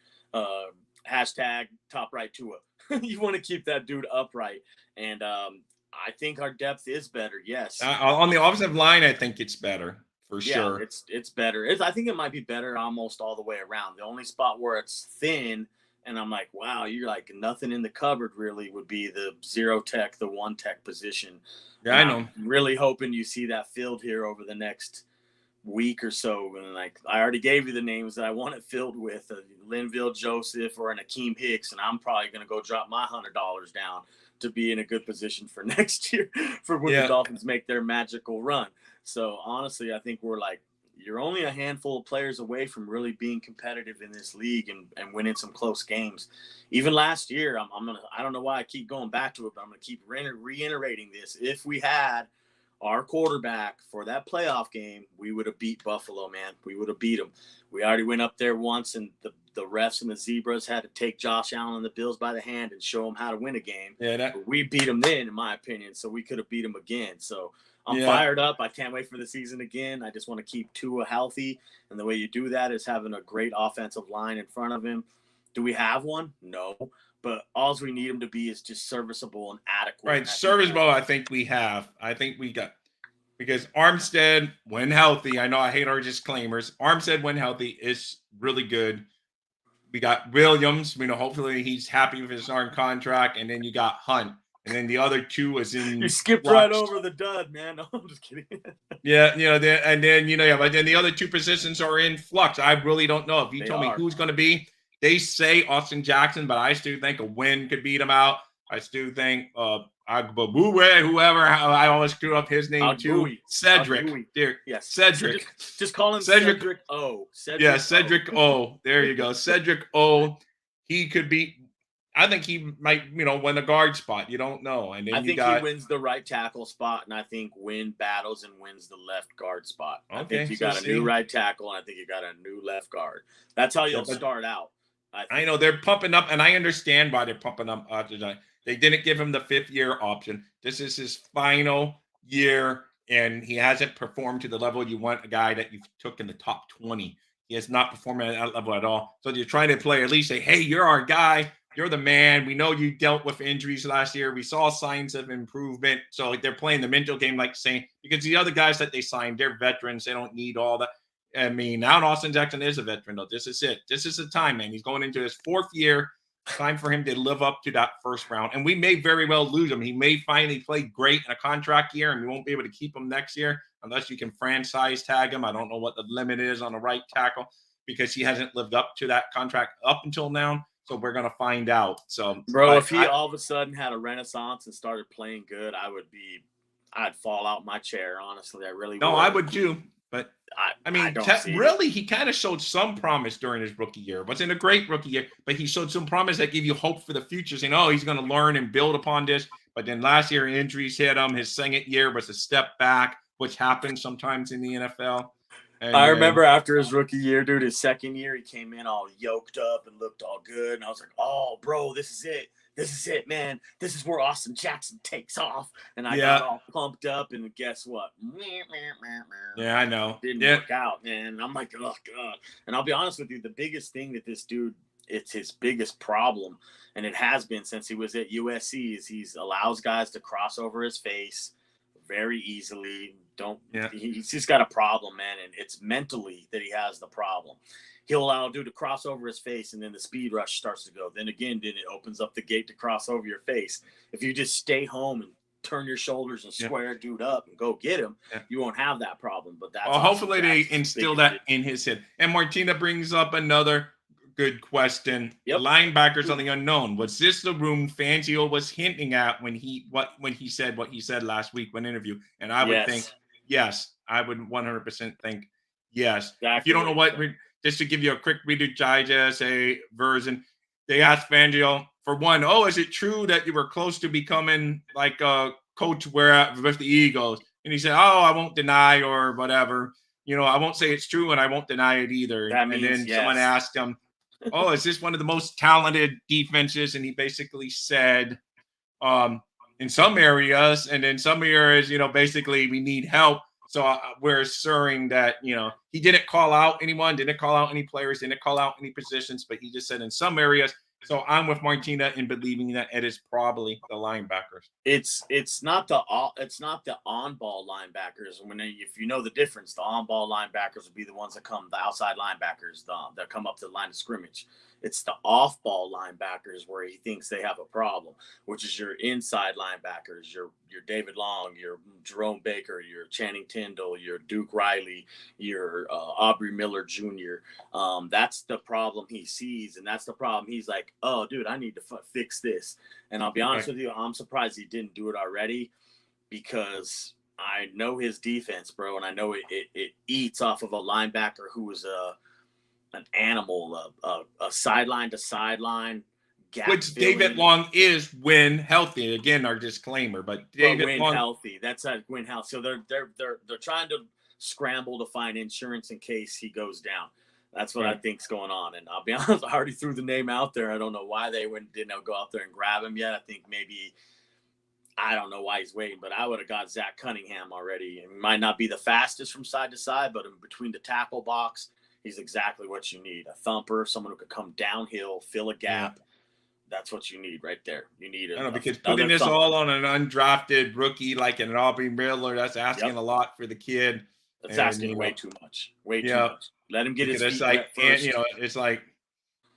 Hashtag top right Tua. You want to keep that dude upright. And I think our depth is better. Yes. On the offensive line, I think it's better for sure. It's better. I think it might be better almost all the way around. The only spot where it's thin, and I'm like, wow, you're like nothing in the cupboard really, would be the 0 tech, the 1 tech position. Yeah, I know. I'm really hoping you see that filled here over the next week or so. And like I already gave you the names that I want it filled with, Linville Joseph or an Akeem Hicks, and I'm probably going to go drop my $100 down to be in a good position for next year for when the Dolphins make their magical run. So honestly, I think you're only a handful of players away from really being competitive in this league and winning some close games. Even last year, I don't know why I keep going back to it, but I'm going to keep reiterating this. If we had our quarterback for that playoff game, we would have beat Buffalo, man. We would have beat them. We already went up there once, and the refs and the Zebras had to take Josh Allen and the Bills by the hand and show them how to win a game. Yeah, we beat them then, in my opinion, so we could have beat them again. So I'm fired up. I can't wait for the season again. I just want to keep Tua healthy, and the way you do that is having a great offensive line in front of him. Do we have one? No. But all we need him to be is just serviceable and adequate. Right, serviceable, I think we have. I think we got – because Armstead, when healthy – I know I hate our disclaimers. Armstead, when healthy, is really good. We got Williams. Hopefully he's happy with his starting contract. And then you got Hunt. And then the other 2 is in – You skipped right over the dud, man. No, I'm just kidding. Yeah, but then the other 2 positions are in flux. I really don't know. If you told me who's going to be – they say Austin Jackson, but I still think a win could beat him out. I still think Agbabuwe, whoever, I always screw up his name too. Cedric. Yes. Cedric. Just call him Cedric O. Cedric O. There you go. Cedric O. He could beat. I think he might, win the guard spot. You don't know. And then I think he wins the right tackle spot, and I think Wynn battles and wins the left guard spot. Okay, I think you got a new right tackle, and I think you got a new left guard. That's how you'll start out. I know they're pumping up, and I understand why they're pumping up. They didn't give him the 5th-year option. This is his final year, and he hasn't performed to the level you want a guy that you took in the top 20 He has not performed at that level at all. So you're trying to play, at least say, hey, you're our guy. You're the man. We know you dealt with injuries last year. We saw signs of improvement. So like they're playing the mental game, like saying, because the other guys that they signed, they're veterans. They don't need all that. I mean, now Austin Jackson is a veteran, though. This is it. This is the time, man. He's going into his 4th year. Time for him to live up to that first round. And we may very well lose him. He may finally play great in a contract year, and we won't be able to keep him next year unless you can franchise tag him. I don't know what the limit is on the right tackle because he hasn't lived up to that contract up until now. So we're going to find out. So, bro, if he all of a sudden had a renaissance and started playing good, I'd fall out my chair. Honestly, I really would. No, I would too. But I mean, really, it. he kind of showed some promise during his rookie year. Wasn't a great rookie year, but he showed some promise that gave you hope for the future, saying, oh, he's going to learn and build upon this. But then last year, injuries hit him. His second year was a step back, which happens sometimes in the NFL. And I remember after his rookie year, dude, his second year, he came in all yoked up and looked all good. And I was like, oh, bro, this is it. This is it, man. This is where Austin Jackson takes off. And I got all pumped up, and guess what? Yeah, I know. Didn't work out, man. And I'm like, oh, God. And I'll be honest with you, the biggest thing that this dude, it's his biggest problem, and it has been since he was at USC, is he allows guys to cross over his face very easily. He's just got a problem, man, and it's mentally that he has the problem. He'll allow a dude to cross over his face, and then the speed rush starts to go. Then it opens up the gate to cross over your face. If you just stay home and turn your shoulders and square a dude up and go get him, you won't have that problem. But that's hopefully they instill that in his head. And Martina brings up another good question. Yep. Linebackers on the unknown. Was this the room Fangio was hinting at when he said what he said last week when interview? And I would think yes. I would 100% think yes. Exactly. If you don't know what. Just to give you a quick Reader Digest version, they asked Fangio for one, is it true that you were close to becoming like a coach with the Eagles? And he said, I won't deny or whatever. I won't say it's true and I won't deny it either. And then someone asked him, is this one of the most talented defenses? And he basically said, in some areas, and in some areas, basically we need help. So we're assuring that, he didn't call out anyone, didn't call out any players, didn't call out any positions, but he just said in some areas. So I'm with Martina in believing that it is probably the linebackers. It's not the on-ball linebackers. If you know the difference, the on-ball linebackers would be the ones that come, the outside linebackers that come up to the line of scrimmage. It's the off-ball linebackers where he thinks they have a problem, which is your inside linebackers, your David Long, your Jerome Baker, your Channing Tindall, your Duke Riley, your Aubrey Miller Jr. That's the problem he sees, and that's the problem. He's like, oh, dude, I need to fix this. And I'll be honest with you, I'm surprised he didn't do it already, because I know his defense, bro, and I know it eats off of a linebacker who is an animal, a sideline to sideline gap. Which David Long is when healthy. Again, our disclaimer, but David Long healthy. That's when healthy. So they're trying to scramble to find insurance in case he goes down. That's what I think's going on. And I'll be honest, I already threw the name out there. I don't know why they didn't go out there and grab him yet. I think maybe, I don't know why he's waiting, but I would have got Zach Cunningham already. It might not be the fastest from side to side, but in between the tackle box, he's exactly what you need. A thumper, someone who could come downhill, fill a gap. Yeah. That's what you need right there. You need because putting this all on an undrafted rookie like an Aubrey Miller, that's asking a lot for the kid. That's asking way too much. Way too much. Let him get his feet wet first. And, it's like,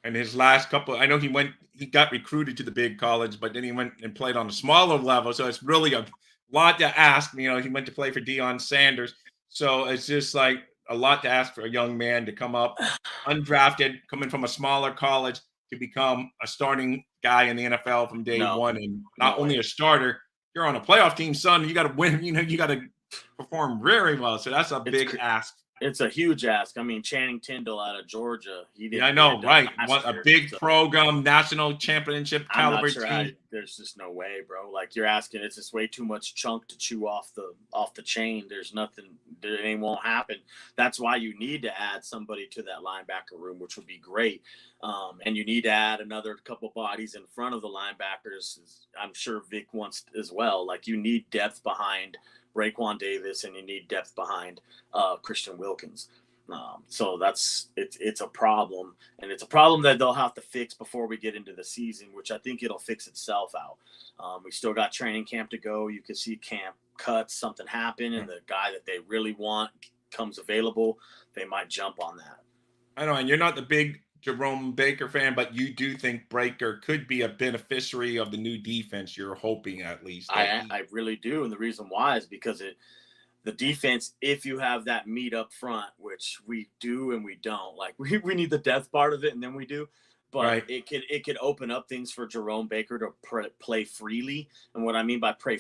and his last couple, I know he got recruited to the big college, but then he went and played on a smaller level. So it's really a lot to ask. He went to play for Deion Sanders. So it's just like a lot to ask for a young man to come up undrafted, coming from a smaller college to become a starting guy in the NFL from day one. And not only a starter, you're on a playoff team, son. You got to win. You got to perform very well. So that's a big ask. It's a huge ask. I mean, Channing Tindall out of Georgia. I know, right? What a big program, national championship caliber team. There's just no way, bro. Like, you're asking, it's just way too much chunk to chew off the chain. There's nothing. It won't happen. That's why you need to add somebody to that linebacker room, which would be great. And you need to add another couple bodies in front of the linebackers. I'm sure Vic wants as well. Like, you need depth behind Raekwon Davis, and you need depth behind Christian Wilkins. So it's a problem, and it's a problem that they'll have to fix before we get into the season, which I think it'll fix itself out. We still got training camp to go. You can see camp cuts, something happen, and the guy that they really want comes available, they might jump on that. I know, and you're not the big Jerome Baker fan, but you do think Baker could be a beneficiary of the new defense. You're hoping, at least. I really do, and the reason why is because the defense, if you have that meat up front, which we do and we don't, like we need the depth part of it, and then we do, but Right. it could open up things for Jerome Baker to play freely. And what I mean by play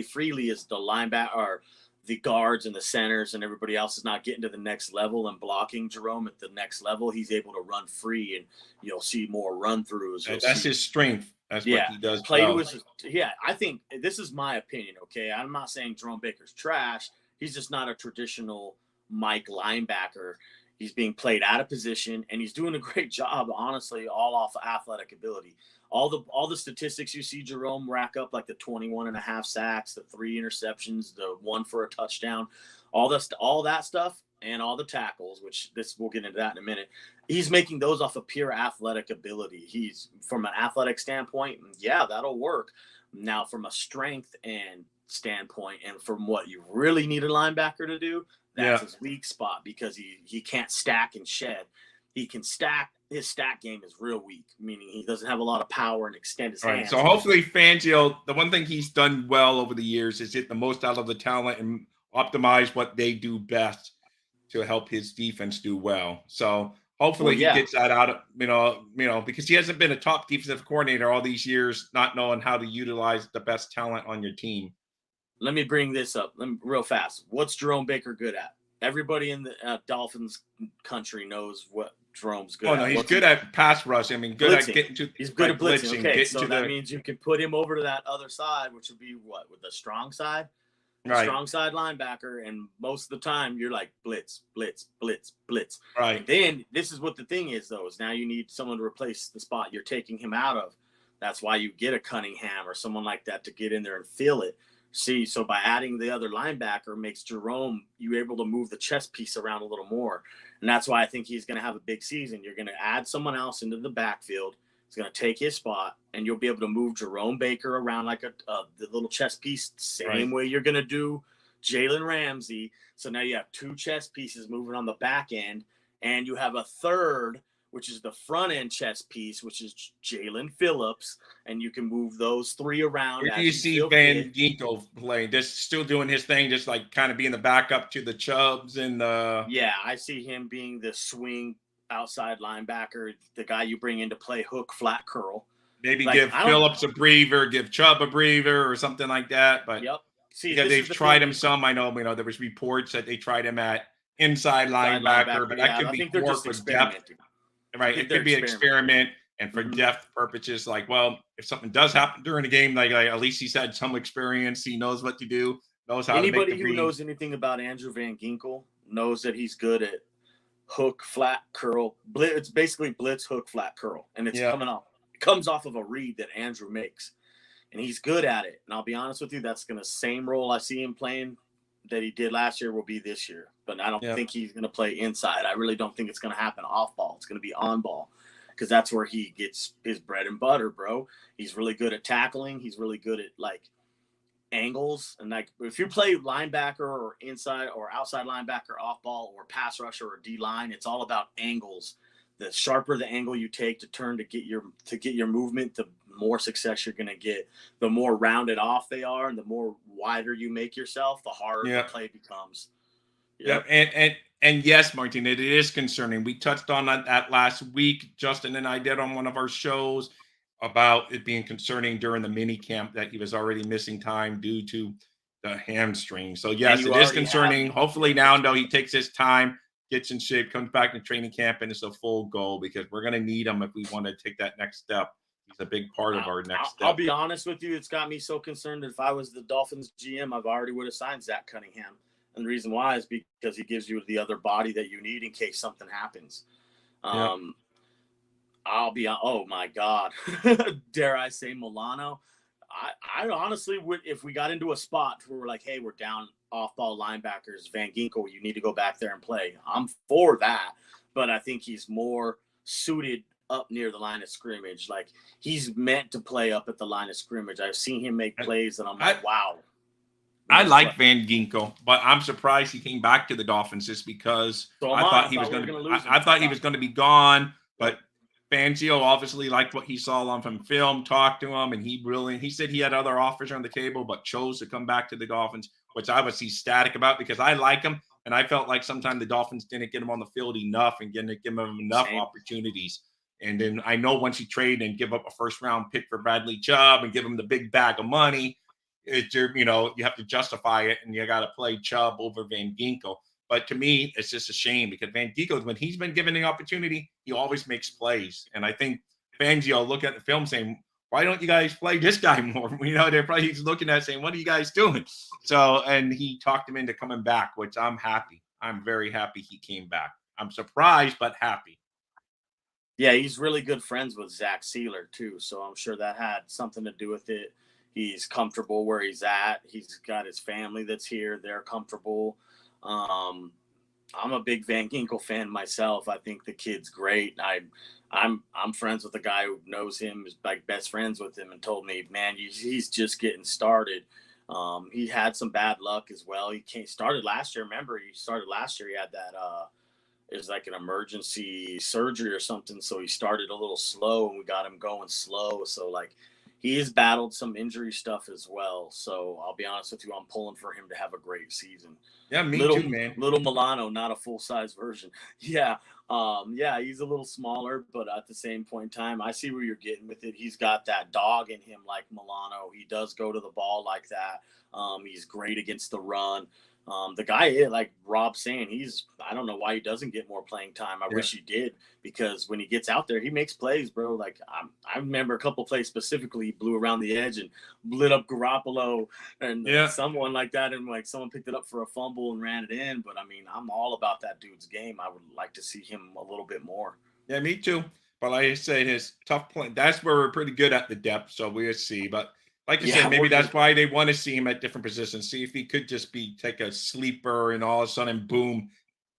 freely is the linebacker or the guards and the centers and everybody else is not getting to the next level and blocking Jerome at the next level. He's able to run free, and you'll see more run throughs. That's his strength. That's what he does. I think this is my opinion. Okay. I'm not saying Jerome Baker's trash. He's just not a traditional Mike linebacker. He's being played out of position, and he's doing a great job, honestly, all off of athletic ability. All the statistics you see Jerome rack up, like the 21.5 sacks, the 3 interceptions, the 1 for a touchdown, all that stuff, and all the tackles, which we'll get into that in a minute. He's making those off of pure athletic ability. He's from an athletic standpoint, yeah, that'll work. Now, from a strength and standpoint, and from what you really need a linebacker to do, that's his weak spot, because he can't stack and shed. He can stack. His stack game is real weak, meaning he doesn't have a lot of power and extend his hands. So hopefully Fangio, the one thing he's done well over the years is get the most out of the talent and optimize what they do best to help his defense do well. So hopefully he gets that out of, because he hasn't been a top defensive coordinator all these years, not knowing how to utilize the best talent on your team. Let me bring this up real fast. What's Jerome Baker good at? Everybody in the Dolphins country knows what Jerome's good at. He's good at pass rush. I mean, good blitzing. at getting to. He's good at blitzing. Okay, so that means you can put him over to that other side, which would be what, with the strong side? Right. Strong side linebacker, and most of the time you're like blitz, blitz, blitz, blitz. Right. And then this is what the thing is, though, is now you need someone to replace the spot you're taking him out of. That's why you get a Cunningham or someone like that to get in there and fill it. See, so by adding the other linebacker makes Jerome, you able to move the chess piece around a little more. And that's why I think he's going to have a big season. You're going to add someone else into the backfield. He's going to take his spot, and you'll be able to move Jerome Baker around like the little chess piece, same way you're going to do Jalen Ramsey. So now you have 2 chess pieces moving on the back end, and you have a third, which is the front end chess piece, which is Jalen Phillips, and you can move those 3 around. Where do you see Van Ginkel playing? Just still doing his thing, just like kind of being the backup to the Chubbs and the. Yeah, I see him being the swing outside linebacker, the guy you bring in to play hook, flat, curl. Maybe give Phillips a breather, give Chubb a breather, or something like that. But see, they've tried him some. I know, there was reports that they tried him at inside linebacker, but that could be more for depth. Right, it could be an experiment, and for depth purposes, like, well, if something does happen during the game, like at least he's had some experience, he knows what to do, knows how. Anybody who knows anything about Andrew Van Ginkel knows that he's good at hook, flat, curl. It's basically blitz, hook, flat, curl, and it's comes off of a read that Andrew makes, and he's good at it. And I'll be honest with you, that's gonna same role I see him playing that he did last year will be this year. But I don't think he's going to play inside. I really don't think it's going to happen off ball. It's going to be on ball, because that's where he gets his bread and butter, bro. He's really good at tackling. He's really good at like angles. And like, if you play linebacker or inside or outside linebacker, off ball, or pass rusher or D line, it's all about angles. The sharper the angle you take to turn to get your movement, the more success you're going to get. The more rounded off they are, and the more wider you make yourself, the harder the play becomes. Yep. And yes, Martin, it is concerning. We touched on that last week. Justin and I did on one of our shows about it being concerning during the mini camp that he was already missing time due to the hamstring. So yes, it is concerning. Hopefully now, though, he takes his time, gets in shape, comes back to training camp, and it's a full goal, because we're going to need him if we want to take that next step. He's a big part of our next step. I'll be honest with you. It's got me so concerned that if I was the Dolphins GM, I've already would have signed Zach Cunningham. And the reason why is because he gives you the other body that you need in case something happens. Oh my God. Dare I say Milano? I honestly would, if we got into a spot where we're like, hey, we're down off-ball linebackers, Van Ginkel, you need to go back there and play. I'm for that, but I think he's more suited up near the line of scrimmage. Like, he's meant to play up at the line of scrimmage. I've seen him make plays, and I'm like, wow. I like Van Ginkel, but I'm surprised he came back to the Dolphins just because I thought he was going to. I thought he was going to be gone, but Fangio obviously liked what he saw on from film, talked to him, and he said he had other offers on the table, but chose to come back to the Dolphins, which I was ecstatic about because I like him, and I felt like sometimes the Dolphins didn't get him on the field enough and didn't give him enough opportunities. And then I know once you trade and give up a first-round pick for Bradley Chubb and give him the big bag of money, you have to justify it, and you got to play Chubb over Van Ginkel. But to me, it's just a shame because Van Ginkel, when he's been given the opportunity, he always makes plays. And I think Fangio look at the film saying, why don't you guys play this guy more? They're probably looking at saying, what are you guys doing? So, and he talked him into coming back, which I'm happy. I'm very happy he came back. I'm surprised, but happy. Yeah, he's really good friends with Zach Sealer, too. So I'm sure that had something to do with it. He's comfortable where he's at. He's got his family that's here. They're comfortable. I'm a big Van Ginkel fan myself. I think the kid's great. I'm friends with a guy who knows him, is like best friends with him, and told me, man, he's just getting started. He had some bad luck as well. He started last year. Remember, he started last year. He had that it was like an emergency surgery or something. So he started a little slow, and we got him going slow. So like, he has battled some injury stuff as well. So I'll be honest with you, I'm pulling for him to have a great season. Yeah, me too, man. Little Milano, not a full-size version. Yeah. He's a little smaller, but at the same point in time, I see where you're getting with it. He's got that dog in him like Milano. He does go to the ball like that. He's great against the run. The guy, like Rob saying, I don't know why he doesn't get more playing time. I wish he did, because when he gets out there, he makes plays, bro. Like, I remember a couple plays specifically, he blew around the edge and lit up Garoppolo and someone like that. And like someone picked it up for a fumble and ran it in. But I mean, I'm all about that dude's game. I would like to see him a little bit more. Yeah, me too. But like I said, his tough play, that's where we're pretty good at the depth. So we'll see. But like you said, maybe that's why they want to see him at different positions. See if he could just take a sleeper and all of a sudden, boom,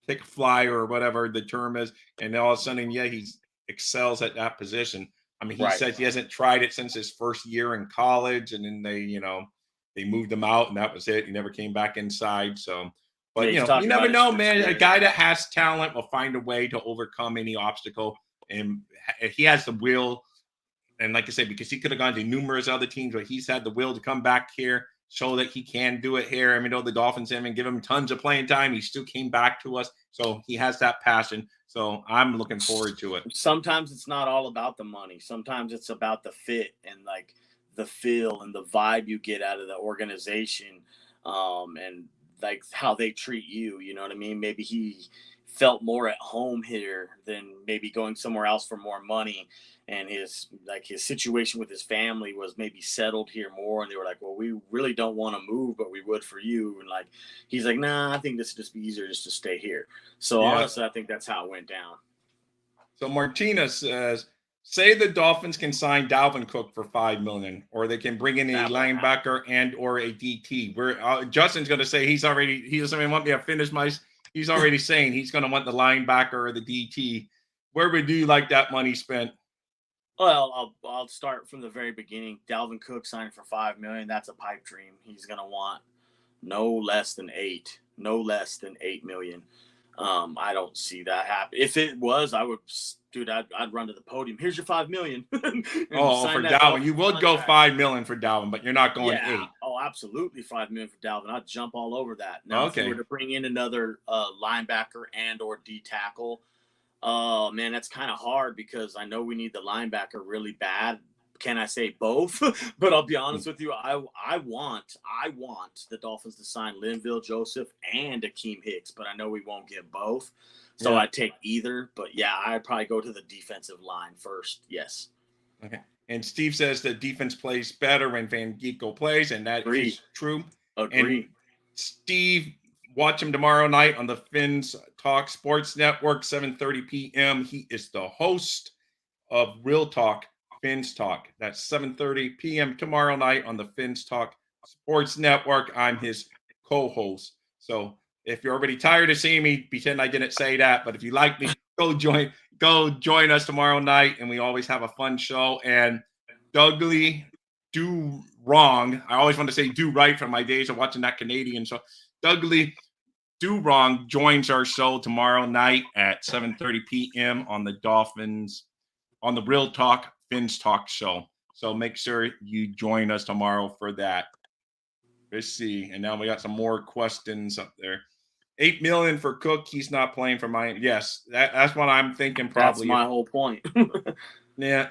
take a flyer or whatever the term is. And all of a sudden, he excels at that position. I mean, he says he hasn't tried it since his first year in college. And then they moved him out and that was it. He never came back inside. So, but you never know, man. A guy that has talent will find a way to overcome any obstacle. And he has the will. And like I said, because he could have gone to numerous other teams, but he's had the will to come back here, show that he can do it here. I mean, the Dolphins haven't given him tons of playing time. He still came back to us. So he has that passion. So I'm looking forward to it. Sometimes it's not all about the money. Sometimes it's about the fit and like the feel and the vibe you get out of the organization, and like how they treat you. You know what I mean? Maybe he felt more at home here than maybe going somewhere else for more money. And his situation with his family was maybe settled here more. And they were like, well, we really don't want to move, but we would for you. And like, he's like, nah, I think this would just be easier just to stay here. So honestly, I think that's how it went down. So Martinez says, say the Dolphins can sign Dalvin Cook for $5 million, or they can bring in a linebacker and or a DT. Where Justin's going to say he doesn't even want me to finish he's already saying he's going to want the linebacker or the DT. Where would you like that money spent? Well, I'll start from the very beginning. Dalvin Cook signed for $5 million. That's a pipe dream. He's gonna want no less than $8 million. I don't see that happen. If it was, I would, dude. I'd run to the podium. Here's your $5 million. For Dalvin, you would go $5 million for Dalvin, but you're not going 8. Oh, absolutely, $5 million for Dalvin. I'd jump all over that. Now, if you were to bring in another linebacker and or D tackle. Oh man, that's kind of hard because I know we need the linebacker really bad. Can I say both? But I'll be honest with you, I want the Dolphins to sign Linville Joseph and Akeem Hicks, but I know we won't get both. So I'd take either. But yeah, I'd probably go to the defensive line first. Yes. Okay. And Steve says the defense plays better when Van Ginkel plays, and that is true. Agree. And Steve, watch him tomorrow night on the Fins Talk Sports Network, 7:30 p.m. He is the host of Real Talk, Fins Talk. That's 7:30 p.m. tomorrow night on the Fins Talk Sports Network. I'm his co-host. So if you're already tired of seeing me pretend I didn't say that, but if you like me, go join us tomorrow night, and we always have a fun show. And Dougly Do Wrong, I always want to say do right from my days of watching that Canadian show. Dougly Do Wrong joins our show tomorrow night at 7:30 p.m. on the Dolphins, on the Real Talk Fins Talk show. So make sure you join us tomorrow for that. Let's see. And now we got some more questions up there. $8 million for Cook. He's not playing for Miami. Yes, that's what I'm thinking. Probably. That's my whole point. Yeah.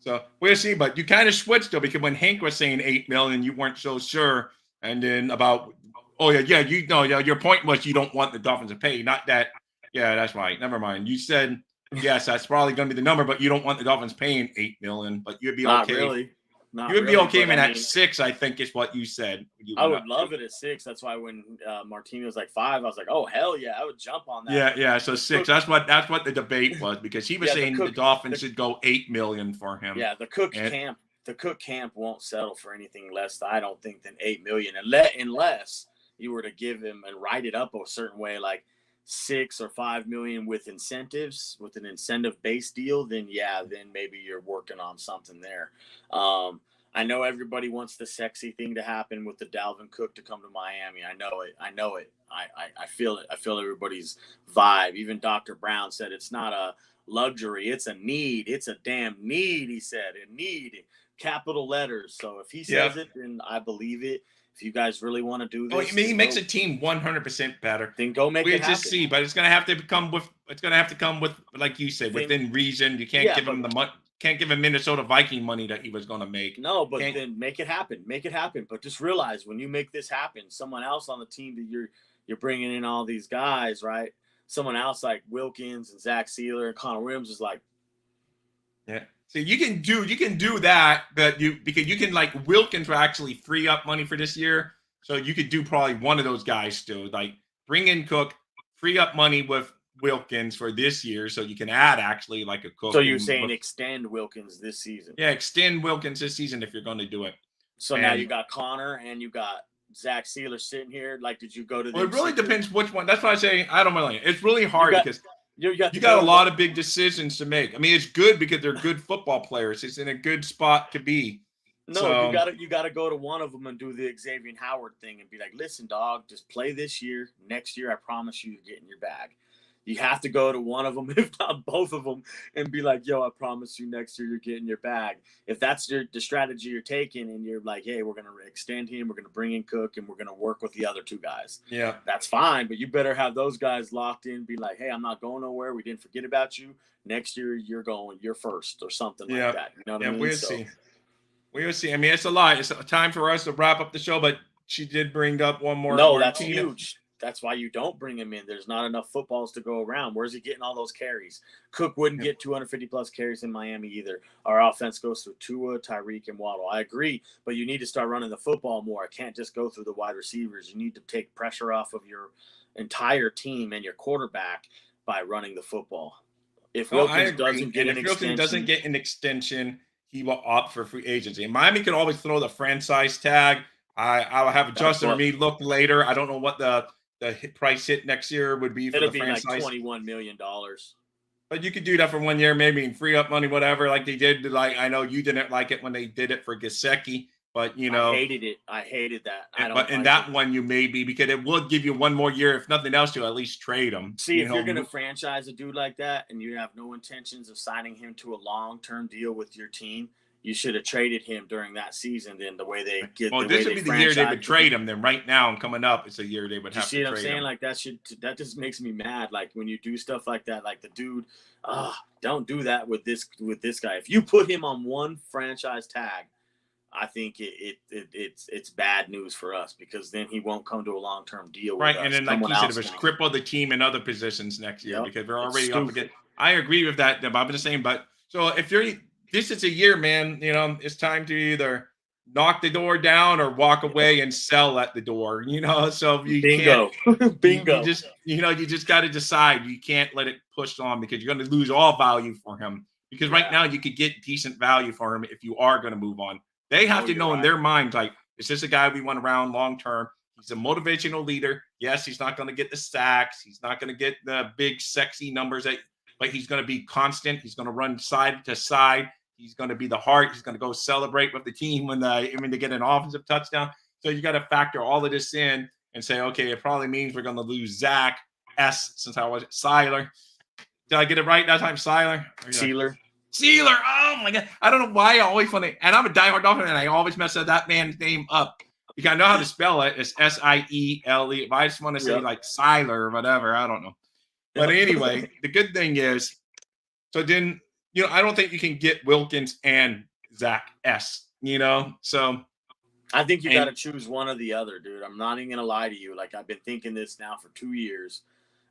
So we'll see. But you kind of switched though, because when Hank was saying $8 million, you weren't so sure. And then about, your point was you don't want the Dolphins to pay. Not that. Yeah, that's right. Never mind. You said yes, that's probably going to be the number, but you don't want the Dolphins paying $8 million. But you'd be Not okay. really. You would be okay when at 6, I think is what you said. I would love it at 6. That's why when Martini was like 5, I was like, oh hell yeah, I would jump on that. Yeah. So 6. That's what the debate was, because he was saying the Dolphins should go $8 million for him. Yeah, the Cook camp won't settle for anything less, I don't think, than $8 million, unless you were to give him and write it up a certain way, like 6 or 5 million with incentives, with an incentive-based deal. Then maybe you're working on something there. I know everybody wants the sexy thing to happen with the Dalvin Cook to come to Miami. I know it. I feel it. I feel everybody's vibe. Even Dr. Brown said it's not a luxury, it's a need. It's a damn need, he said. A need, capital letters. So if he says it, then I believe it. If you guys really want to do this, he makes a team 100% better. Then go make it happen. We just see, but it's gonna have to come with, like you said, within reason. You can't give him the money. Can't give him Minnesota Viking money that he was going to make. No, but then make it happen. Make it happen. But just realize when you make this happen, someone else on the team that you're bringing in all these guys, right? Someone else like Wilkins and Zach Sealer and Connor Williams is like, yeah. So you can do that, but because you can, like, Wilkins will actually free up money for this year. So you could do probably one of those guys still, like bring in Cook, free up money with Wilkins for this year, so you can add actually like a Cook. So you're saying extend Wilkins this season? Yeah, extend Wilkins this season if you're going to do it. So now you got Connor and you got Zach Sealer sitting here. Like, did you go to? Well, it really depends which one. That's why I say I don't really. It's really hard because you got a lot of big decisions to make. I mean, it's good because they're good football players. It's in a good spot to be. No, so, you gotta go to one of them and do the Xavier Howard thing and be like, listen, dog, just play this year. Next year, I promise you, you're getting your bag. You have to go to one of them, if not both of them, and be like, yo, I promise you next year you're getting your bag. If that's the strategy you're taking and you're like, hey, we're going to extend him, we're going to bring in Cook, and we're going to work with the other two guys. Yeah. That's fine, but you better have those guys locked in, be like, hey, I'm not going nowhere. We didn't forget about you. Next year you're first or something like that. You know what I mean? We'll see. We'll see. I mean, it's a lot. It's a time for us to wrap up the show, but she did bring up one more. No, that's huge. That's why you don't bring him in. There's not enough footballs to go around. Where's he getting all those carries? Cook wouldn't get 250-plus carries in Miami either. Our offense goes through Tua, Tyreek, and Waddle. I agree, but you need to start running the football more. It can't just go through the wide receivers. You need to take pressure off of your entire team and your quarterback by running the football. If Wilkins doesn't get an extension, he will opt for free agency. And Miami can always throw the franchise tag. I will have Justin or me look later. I don't know what the price hit next year would be for the franchise. Like $21 million. But you could do that for 1 year, maybe, and free up money, whatever, like they did. Like, I know you didn't like it when they did it for Gesicki, but I hated it. I hated that. But in that one, you may be, because it would give you 1 more year, if nothing else, to at least trade him. See, if you're going to franchise a dude like that and you have no intentions of signing him to a long-term deal with your team, you should have traded him during that season. Then the way they get. Well, this would be the year they would trade him. Then right now and coming up, it's a year they would have to trade him. You see what I'm saying? Like that just makes me mad. Like when you do stuff like that, like the dude, don't do that with this guy. If you put him on one franchise tag, I think it's bad news for us, because then he won't come to a long-term deal with us. And then, like you said, it was cripple the team in other positions next year, because we're already up against. I agree with that, Bob. I'm just saying, but so if you're. This is a year, man. You know, it's time to either knock the door down or walk away and sell at the door. You know, so you bingo. You just got to decide. You can't let it push on, because you're going to lose all value for him. Because right now you could get decent value for him if you are going to move on. They have to know in their minds, like, is this a guy we want around long term? He's a motivational leader. Yes, he's not going to get the sacks. He's not going to get the big, sexy numbers, but he's going to be constant. He's going to run side to side. He's going to be the heart. He's going to go celebrate with the team when they get an offensive touchdown. So you got to factor all of this in and say, okay, it probably means we're going to lose Zach S. Since I was Seiler. Did I get it right that time? Seiler? Sealer. Oh my God. I don't know why I always want to, and I'm a diehard Dolphin and I always mess that man's name up. You gotta know how to spell it. It's Siele. But I just want to say like Seiler or whatever. I don't know. But anyway, the good thing is, so then, I don't think you can get Wilkins and Zach S, So I think you got to choose one or the other, dude. I'm not even going to lie to you. Like, I've been thinking this now for 2 years,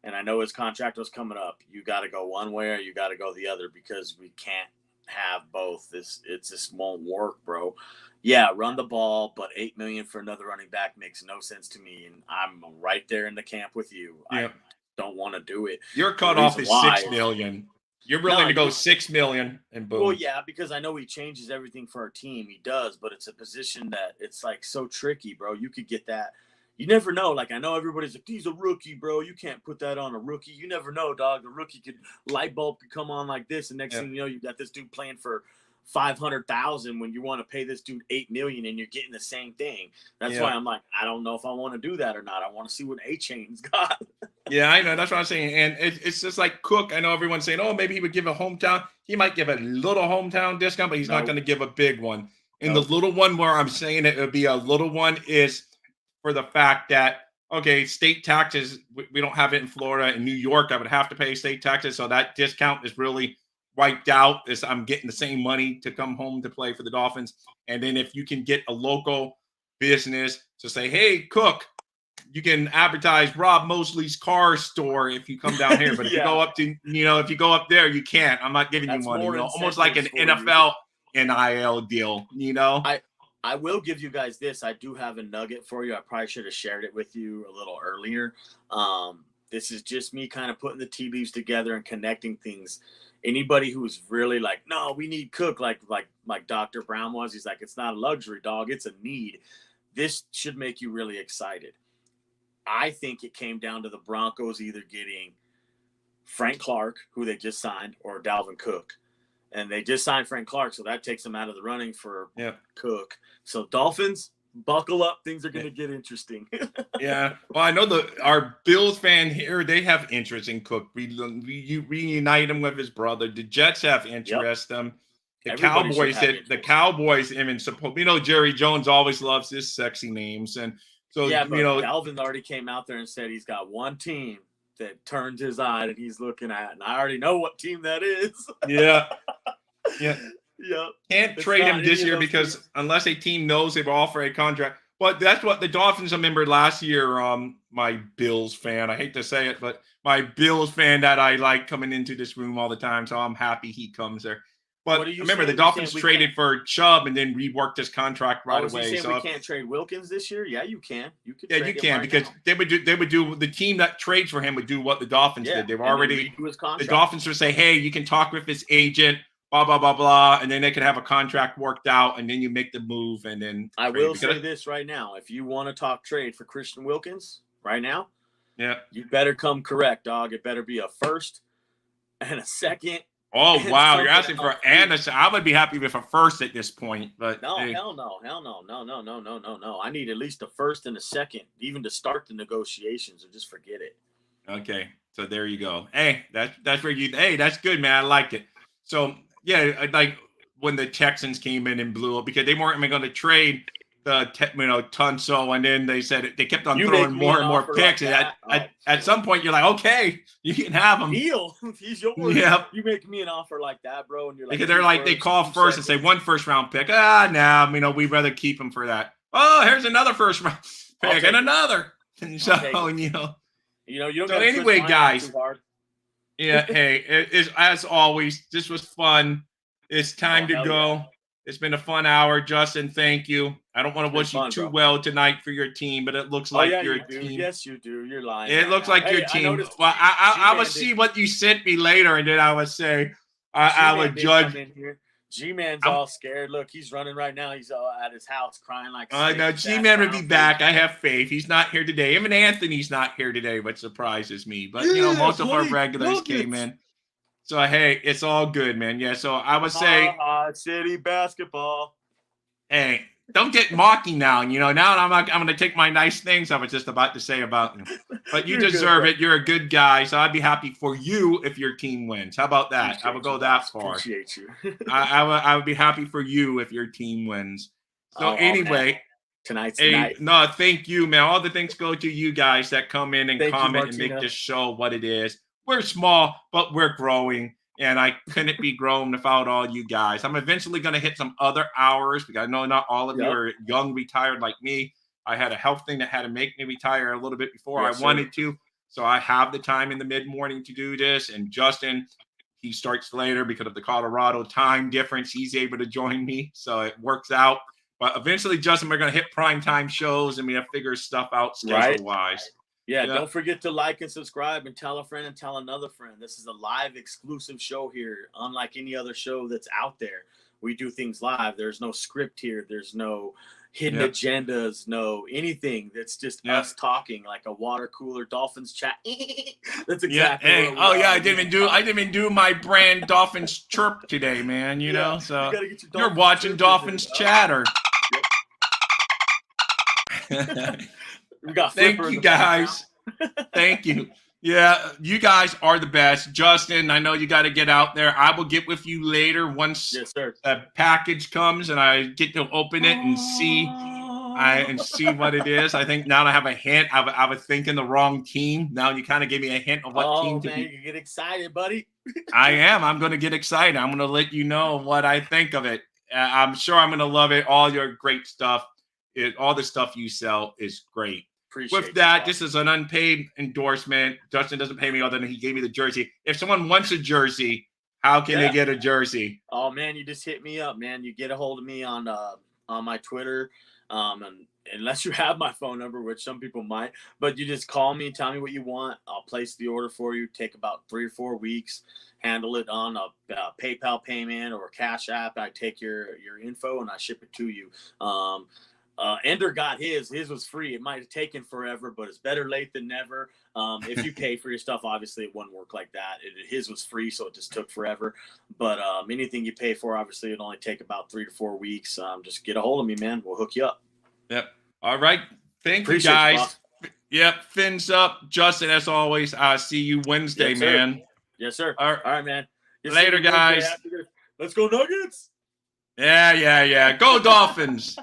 and I know his contract was coming up. You got to go one way or you got to go the other because we can't have both. It just won't work, bro. Yeah, run the ball, but $8 million for another running back makes no sense to me, and I'm right there in the camp with you. Yeah. I don't want to do it. Your cutoff is $6 million. You're willing to go $6 million and boom. Well, yeah, because I know he changes everything for our team. He does, but it's a position that it's like so tricky, bro. You could get that. You never know. Like, I know everybody's like, he's a rookie, bro. You can't put that on a rookie. You never know, dog. The rookie light bulb could come on like this, and next thing you know, you got this dude playing for $500,000 when you want to pay this dude $8 million and you're getting the same thing. That's why I'm like, I don't know if I want to do that or not. I want to see what A-Chain's got. Yeah, I know. That's what I'm saying. And it's just like Cook. I know everyone's saying, oh, maybe he would give a hometown. He might give a little hometown discount, but he's not going to give a big one. And the little one where I'm saying it would be a little one is for the fact that, okay, state taxes, we don't have it in Florida. In New York, I would have to pay state taxes. So that discount is really wiped out. I'm getting the same money to come home to play for the Dolphins. And then if you can get a local business to say, hey, Cook, you can advertise Rob Mosley's car store if you come down here. But if you go up to, if you go up there, you can't. I'm not giving you money. Almost like an NFL NIL deal, I will give you guys this. I do have a nugget for you. I probably should have shared it with you a little earlier. This is just me kind of putting the tea leaves together and connecting things. Anybody who's really like, no, we need Cook, like Dr. Brown was. He's like, it's not a luxury, dog. It's a need. This should make you really excited. I think it came down to the Broncos either getting Frank Clark, who they just signed, or Dalvin Cook. And they just signed Frank Clark, so that takes them out of the running for Cook. So Dolphins, buckle up. Things are going to get interesting. Yeah. Well, I know our Bills fan here, they have interest in Cook. We reunite him with his brother. The Jets have interest in him. The Cowboys, Jerry Jones always loves his sexy names. And so, Dalvin already came out there and said he's got one team that turned his eye and he's looking at, and I already know what team that is. Yeah. Yeah. Yeah. Can't trade him this year because unless a team knows they've offered a contract. But that's what the Dolphins remembered last year. My Bills fan, I hate to say it, but my Bills fan that I like coming into this room all the time. So I'm happy he comes there. But remember, the Dolphins traded for Chubb and then reworked his contract right away. So we can't trade Wilkins this year? Yeah, you can. You can because they would do the team that trades for him would do what the Dolphins did. They've already the Dolphins would say, hey, you can talk with his agent, blah blah blah blah, and then they could have a contract worked out, and then you make the move, and then I will say this right now: if you want to talk trade for Christian Wilkins right now, you better come correct, dog. It better be a first and a second. Oh wow, you're asking for Anderson. I would be happy with a first at this point, but no, hell no. I need at least a first and a second, even to start the negotiations, or just forget it. Okay, so there you go. Hey, that's where you. Hey, that's good, man. I like it. So yeah, like when the Texans came in and blew up because they weren't even going to trade Tunsil, and then they said they kept on throwing more and more picks. Like at some point, you're like, okay, you can have him. Deal. He's yours. Yep. You make me an offer like that, bro, and you're like, because they're like they call first and say 1 first round pick. We'd rather keep him for that. Oh, here's another first round pick and another. And so you don't. So anyway, guys. Yeah. Hey, as always, this was fun. It's time to go. Yeah. It's been a fun hour, Justin. Thank you. I don't want to wish you too well tonight for your team, but it looks like your team. Yes, you do. You're lying. It looks like your team. Well, I will see what you sent me later, and then I would say I would judge. G-Man's all scared. Look, he's running right now. He's at his house crying like. I know G-Man will be back. I have faith. He's not here today. Even Anthony's not here today, which surprises me. But most of our regulars came in. So hey, it's all good, man. Yeah. So I would say, City basketball. Hey, don't get mocky now. Now I'm going to take my nice things I was just about to say about you. But you deserve it. You're a good guy. So I'd be happy for you if your team wins. How about that? I would go that far. Appreciate you. I would be happy for you if your team wins. So anyway, man. Tonight's the night. No, thank you, man. All the things go to you guys that come in and comment and make this show what it is. We're small, but we're growing. And I couldn't be grown without all you guys. I'm eventually going to hit some other hours because I know not all of you are young, retired like me. I had a health thing that had to make me retire a little bit before I wanted to. So I have the time in the mid-morning to do this. And Justin, he starts later because of the Colorado time difference. He's able to join me. So it works out. But eventually, Justin, we're going to hit primetime shows and we have to figure stuff out schedule-wise. Yeah, don't forget to like and subscribe and tell a friend and tell another friend. This is a live exclusive show here, unlike any other show that's out there. We do things live. There's no script here. There's no hidden agendas, no anything. That's just us talking like a water cooler Dolphins chat. That's exactly what I didn't even do my brand Dolphins chirp today, man. You know, so you're watching Dolphins chatter. Thank you guys. Thank you. Yeah, you guys are the best. Justin, I know you got to get out there. I will get with you later once a package comes and I get to open it and see what it is. I think now I have a hint. I was thinking the wrong team. Now you kind of gave me a hint of what team to be. You get excited, buddy. I am. I'm going to get excited. I'm going to let you know what I think of it. I'm sure I'm going to love it. All your great stuff. All the stuff you sell is great. With that, this is an unpaid endorsement. Justin doesn't pay me other than he gave me the jersey. If someone wants a jersey, how can they get a jersey? Oh man, you just hit me up, man. You get a hold of me on my Twitter, and unless you have my phone number, which some people might, but you just call me and tell me what you want. I'll place the order for you. Take about 3 or 4 weeks. Handle it on a PayPal payment or Cash App. I take your info and I ship it to you. Ender got his was free. It might have taken forever, but it's better late than never. If you pay for your stuff, obviously it wouldn't work like that. His was free, so it just took forever. But anything you pay for, obviously it'll only take about 3 to 4 weeks. Just get a hold of me, man. We'll hook you up. Yep. All right. Thank you guys. Yep. Fins up. Justin, as always, I'll see you Wednesday, man. Yes, sir. All right, man. Later, guys. Let's go Nuggets. Yeah. Go Dolphins.